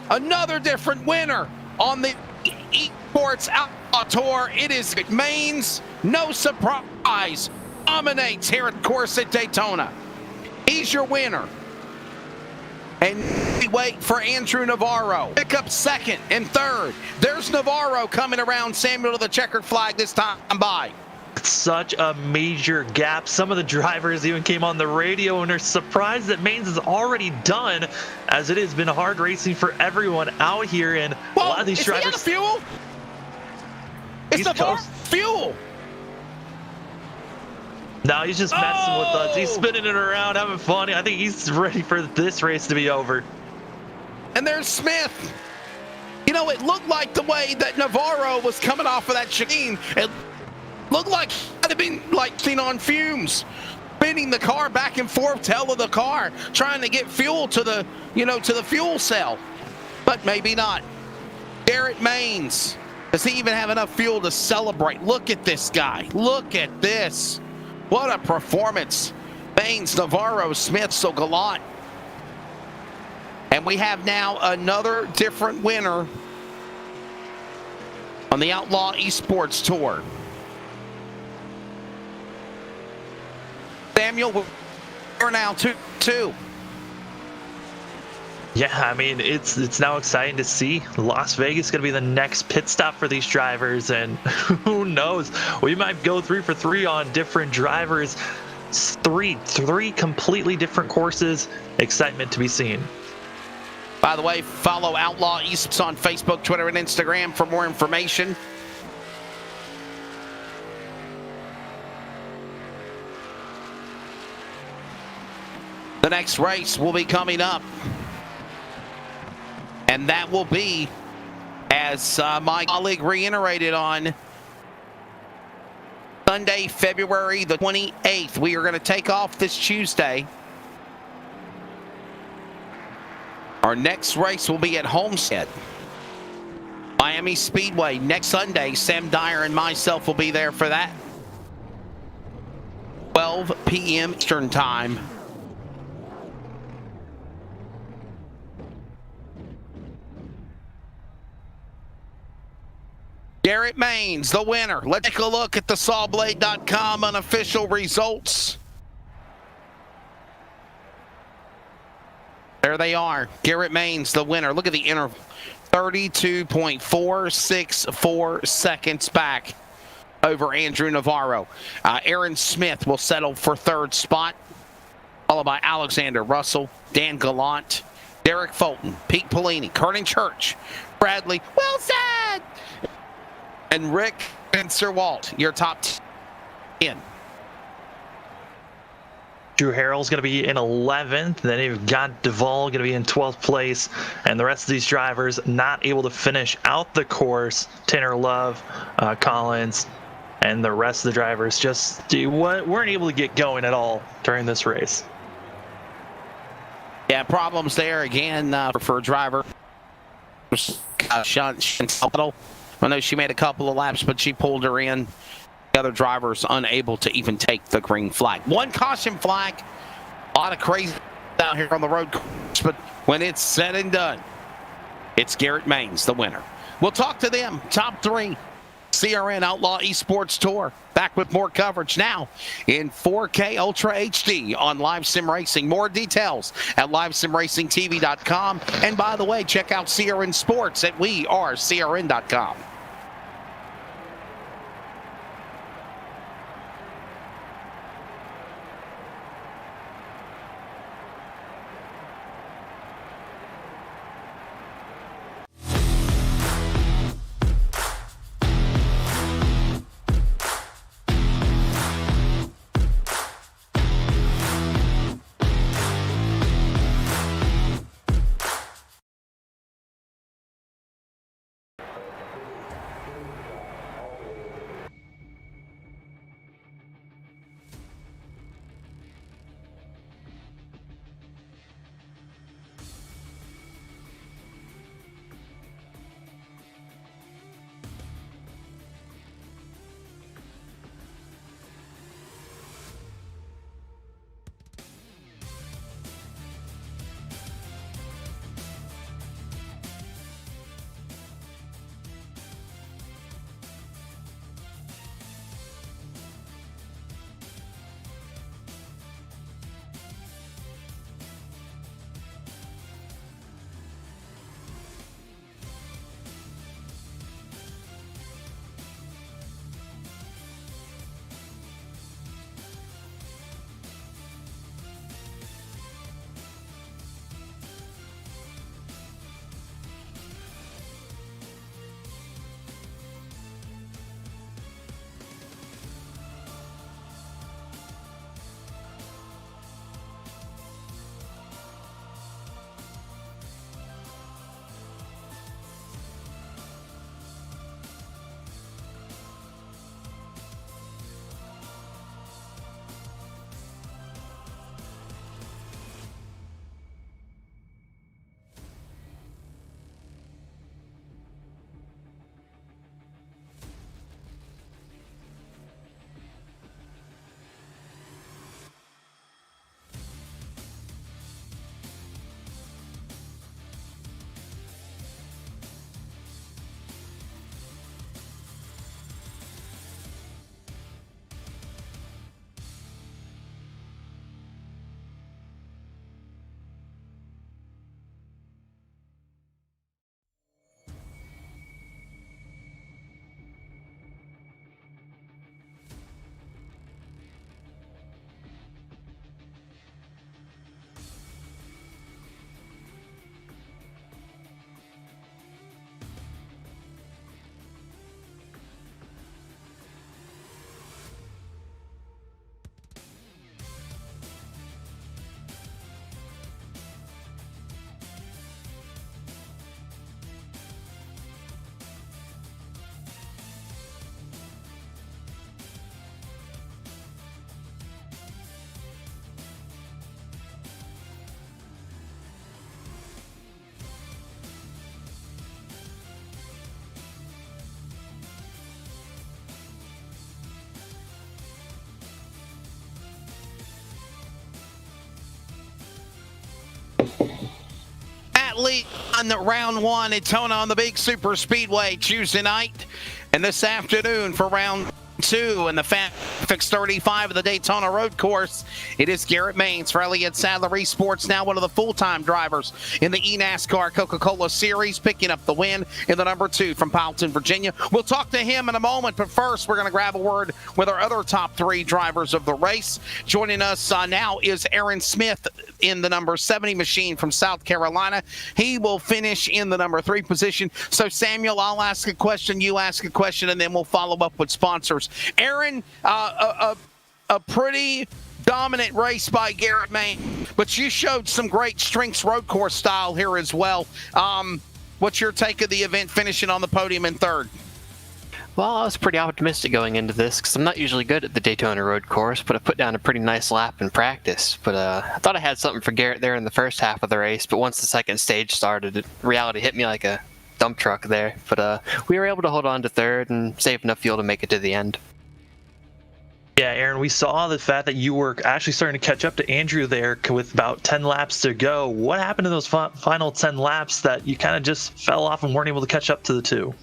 Another different winner on the eSports Outlaw Tour. It is Maines, no surprise, dominates here at the course at Daytona. He's your winner. And we wait for Andrew Navarro. Pick up 2nd and 3rd. There's Navarro coming around Samuel to the checkered flag this time by. such a major gap. Some of the drivers even came on the radio and are surprised that Maines is already done, as it has been hard racing for everyone out here. And a lot of these drivers. Is he out of fuel? It's the fuel. No, he's just messing with us. He's spinning it around, having fun. I think he's ready for this race to be over. And there's Smith. You know, it looked like the way that Navarro was coming off of that chicane. It looked like he had been like seen on fumes, spinning the car back and forth, tail of the car, trying to get fuel to the, to the fuel cell. But maybe not. Garrett Maines, does he even have enough fuel to celebrate? Look at this guy. Look at this. What a performance. Maines, Navarro, Smith, so gallant. And we have now another different winner on the Outlaw eSports Tour. Samuel, we're now 2-2. Yeah, I mean, it's now exciting to see. Las Vegas is going to be the next pit stop for these drivers, and who knows? We might go 3 for 3 on different drivers. Three completely different courses. Excitement to be seen. By the way, follow Outlaw eSports on Facebook, Twitter, and Instagram for more information. The next race will be coming up. And that will be, as my colleague reiterated, on Sunday, February the 28th. We are going to take off this Tuesday. Our next race will be at Homestead, Miami Speedway, next Sunday. Sam Dyer and myself will be there for that. 12 p.m. Eastern Time. Garrett Maines, the winner. Let's take a look at the sawblade.com unofficial results. There they are. Garrett Maines, the winner. Look at the interval. 32.464 seconds back over Andrew Navarro. Aaron Smith will settle for third spot, followed by Alexander Russell, Dan Gallant, Derek Fulton, Pete Polini, Kernan Church, Bradley Wilson, and Rick Spencer-Walt, your top 10. Drew Harrell's going to be in 11th. Then you've got Duvall going to be in 12th place. And the rest of these drivers not able to finish out the course. Tanner Love, Collins, and the rest of the drivers just weren't able to get going at all during this race. Yeah, problems there again for a driver. I know she made a couple of laps, but she pulled her in. The other drivers unable to even take the green flag. One caution flag. A lot of crazy out here on the road course, but when it's said and done, it's Garrett Maines, the winner. We'll talk to them. Top 3. CRN Outlaw eSports Tour. Back with more coverage now in 4K Ultra HD on Live Sim Racing. More details at livesimracingtv.com. And by the way, check out CRN Sports at wearecrn.com. that lead on the round one, Daytona on the big super speedway Tuesday night. And this afternoon for round two in the Fix 35 of the Daytona road course, it is Garrett Maines for Elliott Sadler eSports, now one of the full-time drivers in the eNASCAR Coca-Cola Series, picking up the win in the number 2 from Powelton, Virginia. We'll talk to him in a moment, but first we're going to grab a word with our other top 3 drivers of the race. Joining us now is Aaron Smith in the number 70 machine from South Carolina. He will finish in the number 3 position. So Samuel, I'll ask a question, you ask a question, and then we'll follow up with sponsors. Aaron, a pretty dominant race by Garrett Maines, but you showed some great strengths road course style here as well. What's your take of the event, finishing on the podium in 3rd? Well, I was pretty optimistic going into this because I'm not usually good at the Daytona road course, but I put down a pretty nice lap in practice. But I thought I had something for Garrett there in the first half of the race, but once the second stage started, reality hit me like a dump truck there. But we were able to hold on to 3rd and save enough fuel to make it to the end. Yeah, Aaron, we saw the fact that you were actually starting to catch up to Andrew there with about 10 laps to go. What happened to those final 10 laps that you kind of just fell off and weren't able to catch up to the 2?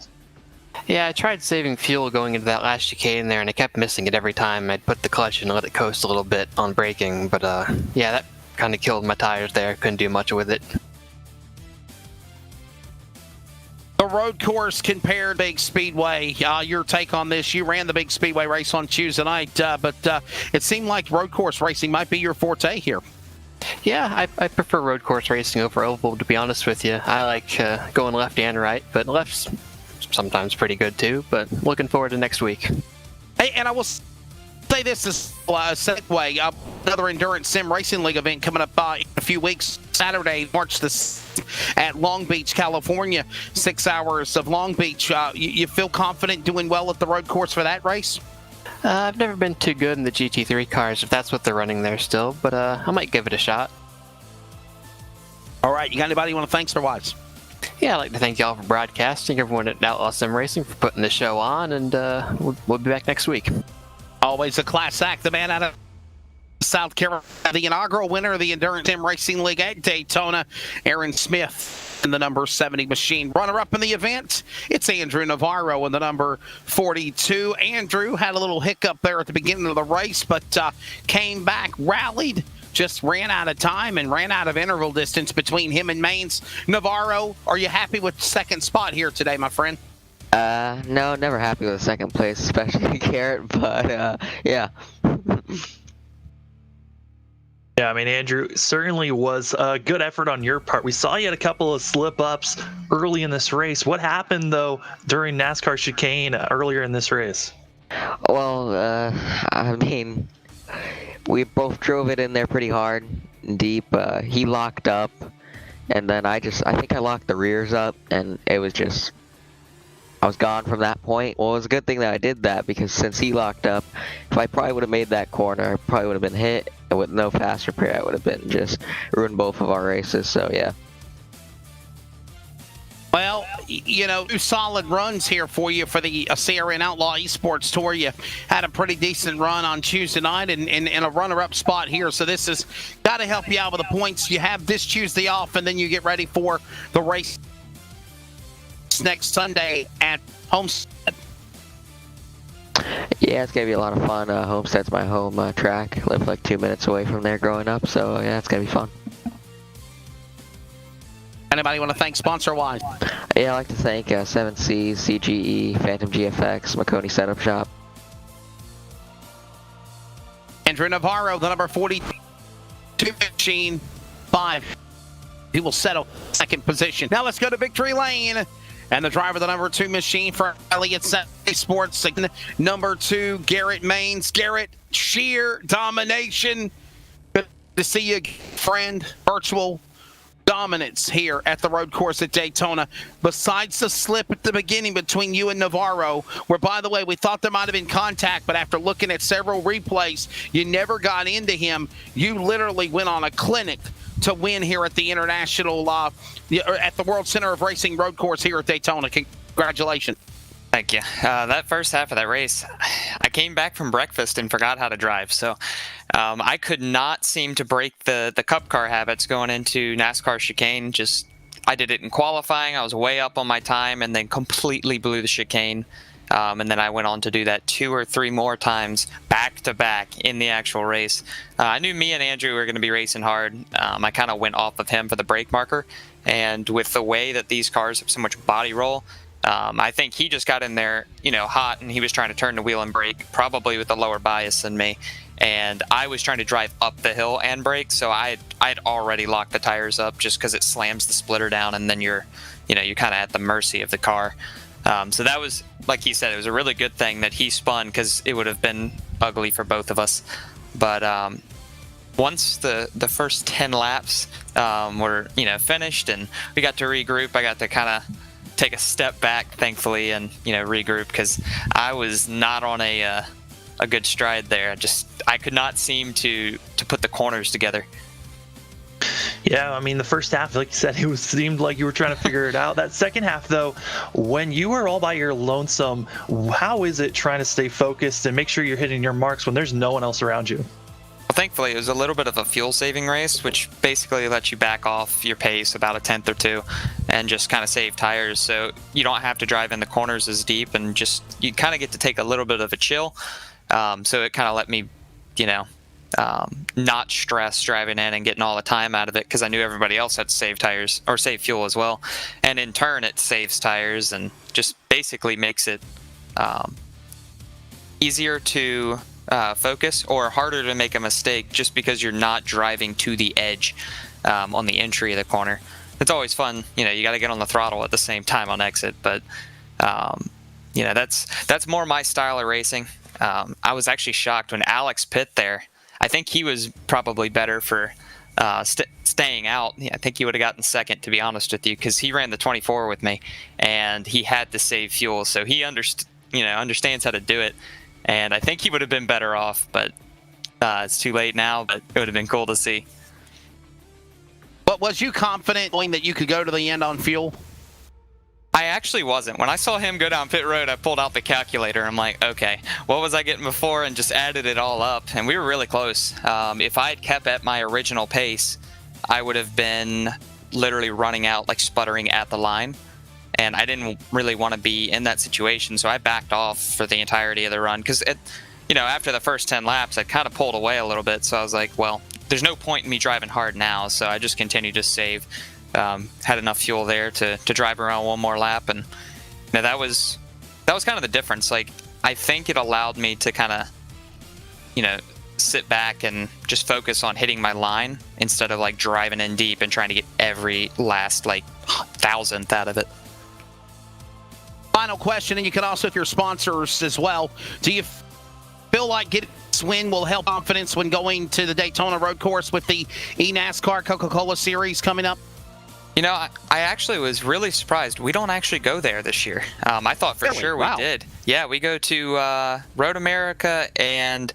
Yeah, I tried saving fuel going into that last chicane there, and I kept missing it every time. I'd put the clutch in and let it coast a little bit on braking, but yeah, that kind of killed my tires there. Couldn't do much with it. The road course compared big speedway, your take on this? You ran the big speedway race on Tuesday night, but it seemed like road course racing might be your forte here. Yeah, I prefer road course racing over oval, to be honest with you. I like going left and right, but left's sometimes pretty good too, but looking forward to next week. Hey, and I will say this is a segue. Another Endurance Sim Racing League event coming up in a few weeks. Saturday, March the 6th at Long Beach, California. 6 hours of Long Beach. You feel confident doing well at the road course for that race? I've never been too good in the GT3 cars, if that's what they're running there still, but I might give it a shot. All right, you got anybody you want to thank or wise? Yeah, I'd like to thank y'all for broadcasting, everyone at Outlaw Sim Racing for putting the show on, and we'll be back next week. Always a class act, the man out of South Carolina, the inaugural winner of the Endurance Sim Racing League at Daytona, Aaron Smith in the number 70 machine. Runner-up in the event, it's Andrew Navarro in the number 42. Andrew had a little hiccup there at the beginning of the race, but came back, rallied, just ran out of time and ran out of interval distance between him and Maines. Navarro, are you happy with second spot here today, my friend? No, never happy with second place, especially Garrett, but yeah. Yeah, I mean, Andrew, certainly was a good effort on your part. We saw you had a couple of slip-ups early in this race. What happened, though, during NASCAR chicane earlier in this race? Well, I mean, we both drove it in there pretty hard and deep. He locked up, and then I think I locked the rears up, and it was just, I was gone from that point. Well, it was a good thing that I did that, because since he locked up, if I probably would have made that corner, I probably would have been hit, and with no fast repair, I would have been just ruined both of our races, so yeah. Well, you know, 2 solid runs here for you for the CRN Outlaw eSports Tour. You had a pretty decent run on Tuesday night and a runner-up spot here. So this has got to help you out with the points. You have this Tuesday off, and then you get ready for the race next Sunday at Homestead. Yeah, it's going to be a lot of fun. Homestead's my home track. I live like 2 minutes away from there growing up, so yeah, it's going to be fun. Anybody want to thank sponsor-wise? Yeah, I'd like to thank 7C, CGE, Phantom GFX, Marconi Setup Shop. Andrew Navarro, the number 42 machine, 5. He will settle second position. Now let's go to victory lane. And the driver, the number 2 machine for Elliott Sports, number 2, Garrett Maines. Garrett, sheer domination. Good to see you, friend. Virtual dominance here at the road course at Daytona. Besides the slip at the beginning between you and Navarro, where, by the way, we thought there might have been contact, but after looking at several replays, you never got into him. You literally went on a clinic to win here at the International, at the World Center of Racing road course here at Daytona. Congratulations. Thank you. That first half of that race, I came back from breakfast and forgot how to drive. So I could not seem to break the cup car habits going into NASCAR chicane. Just I did it in qualifying. I was way up on my time and then completely blew the chicane. And then I went on to do that 2 or 3 more times back to back in the actual race. I knew me and Andrew were going to be racing hard. I kind of went off of him for the brake marker. And with the way that these cars have so much body roll, I think he just got in there, hot, and he was trying to turn the wheel and brake, probably with a lower bias than me. And I was trying to drive up the hill and brake, so I'd already locked the tires up just because it slams the splitter down, and then you're kind of at the mercy of the car. So that was, like he said, it was a really good thing that he spun, because it would have been ugly for both of us. But once the first 10 laps were finished and we got to regroup, I got to kind of take a step back, thankfully, and regroup, because I was not on a good stride there. I could not seem to put the corners together. Yeah, I mean, the first half, like you said, seemed like you were trying to figure it out. That second half, though, when you are all by your lonesome, how is it trying to stay focused and make sure you're hitting your marks when there's no one else around you? Well, thankfully, it was a little bit of a fuel-saving race, which basically lets you back off your pace about a tenth or two and just kind of save tires. So you don't have to drive in the corners as deep, and you kind of get to take a little bit of a chill. So it kind of let me, not stress driving in and getting all the time out of it, because I knew everybody else had to save tires or save fuel as well. And in turn, it saves tires and just basically makes it easier to focus or harder to make a mistake, just because you're not driving to the edge on the entry of the corner. It's always fun, you got to get on the throttle at the same time on exit, but that's more my style of racing. I was actually shocked when Alex pit there. I think he was probably better for staying out. I think he would have gotten second, to be honest with you, because he ran the 24 with me, and he had to save fuel, so he understands how to do it. And I think he would have been better off, but it's too late now. But it would have been cool to see. But was you confident knowing that you could go to the end on fuel? I actually wasn't. When I saw him go down pit road, I pulled out the calculator. I'm like, okay, what was I getting before, and just added it all up. And we were really close. If I had kept at my original pace, I would have been literally running out, like sputtering at the line. And I didn't really want to be in that situation, so I backed off for the entirety of the run. Because, after the first 10 laps, I kind of pulled away a little bit. So I was like, well, there's no point in me driving hard now. So I just continued to save. Had enough fuel there to drive around one more lap, and that was kind of the difference. Like, I think it allowed me to kind of sit back and just focus on hitting my line instead of like driving in deep and trying to get every last like thousandth out of it. Final question, and you can also, if your sponsors as well, do you feel like getting this win will help confidence when going to the Daytona road course with the eNASCAR Coca-Cola Series coming up? I actually was really surprised. We don't actually go there this year. I thought for sure we did. Yeah, we go to Road America and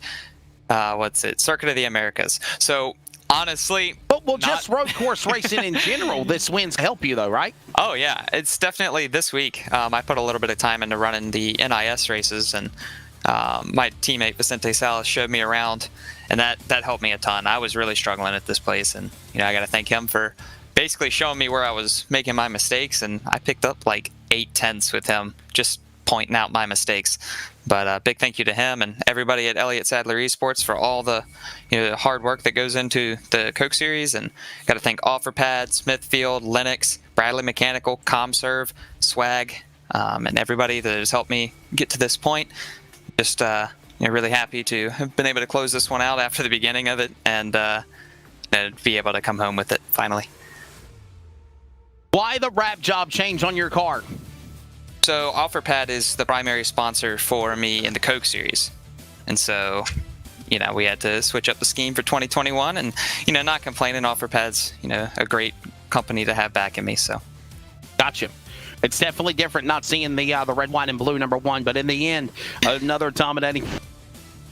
Circuit of the Americas. So honestly, just road course racing in general, this win's help you though, right? Oh yeah, it's definitely this week. I put a little bit of time into running the NIS races, and my teammate Vicente Salas showed me around, and that helped me a ton. I was really struggling at this place, and I got to thank him for basically showing me where I was making my mistakes, and I picked up like 8/10 with him, just pointing out my mistakes. But big thank you to him and everybody at Elliott Sadler Esports for all the hard work that goes into the Coke Series, and got to thank OfferPad, Smithfield, Linux, Bradley Mechanical, ComServe, Swag, and everybody that has helped me get to this point. Just really happy to have been able to close this one out after the beginning of it, and be able to come home with it finally. Why the wrap job change on your car? So OfferPad is the primary sponsor for me in the Coke Series. And so, we had to switch up the scheme for 2021, and, not complaining. OfferPad's, a great company to have backing me, so. Gotcha. It's definitely different not seeing the red, white, and blue #1, but in the end, another dominating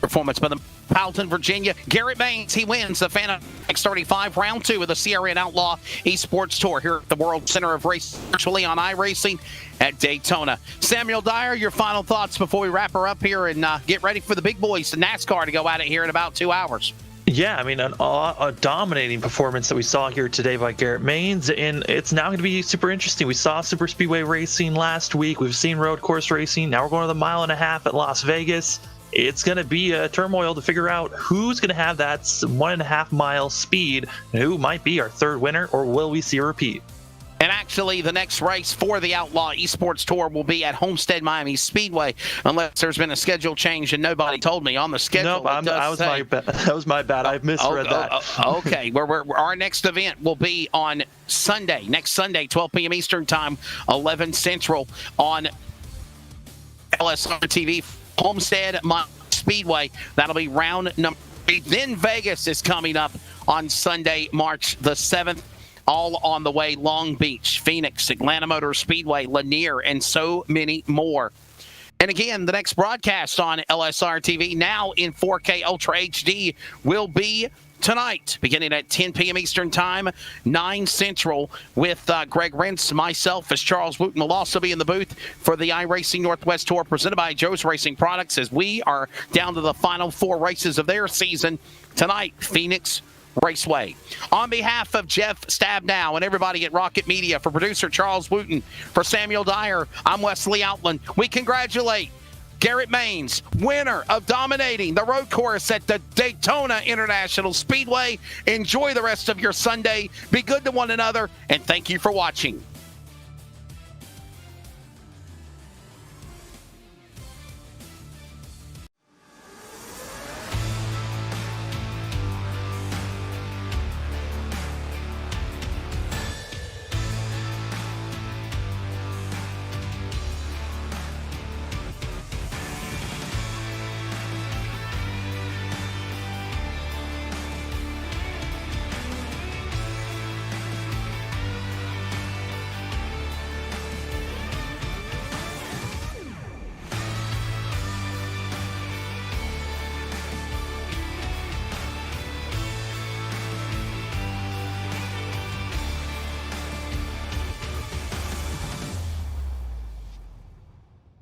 performance by the Powelton, Virginia. Garrett Baines, he wins the Phantom X35 round 2 of the CRN Outlaw eSports Tour here at the World Center of Race, virtually on iRacing at Daytona. Samuel Dyer, your final thoughts before we wrap her up here and get ready for the big boys, the NASCAR, to go at it here in about 2 hours. Yeah, I mean, a dominating performance that we saw here today by Garrett Maines, and it's now going to be super interesting. We saw super speedway racing last week. We've seen road course racing. Now we're going to the 1.5 mile at Las Vegas. It's going to be a turmoil to figure out who's going to have that 1.5 mile speed, and who might be our third winner, or will we see a repeat? And actually, the next race for the Outlaw eSports Tour will be at Homestead Miami Speedway, unless there's been a schedule change and nobody told me on the schedule. Nope, that was my bad. I misread that. Okay, our next event will be on Sunday, next Sunday, 12 p.m. Eastern Time, 11 Central on LSRTV, Homestead Miami Speedway. That'll be round number 3. Then Vegas is coming up on Sunday, March the 7th. All on the way, Long Beach, Phoenix, Atlanta Motor Speedway, Lanier, and so many more. And again, the next broadcast on LSRTV, now in 4K Ultra HD, will be tonight, beginning at 10 p.m. Eastern Time, 9 Central, with Greg Rentz. Myself, as Charles Wooten, will also be in the booth for the iRacing Northwest Tour, presented by Joe's Racing Products, as we are down to the final 4 races of their season tonight, Phoenix Raceway. On behalf of Jeff Stabnow and everybody at Rocket Media, for producer Charles Wooten, for Samuel Dyer, I'm Wesley Outland. We congratulate Garrett Maines, winner of dominating the road course at the Daytona International Speedway. Enjoy the rest of your Sunday. Be good to one another, and thank you for watching.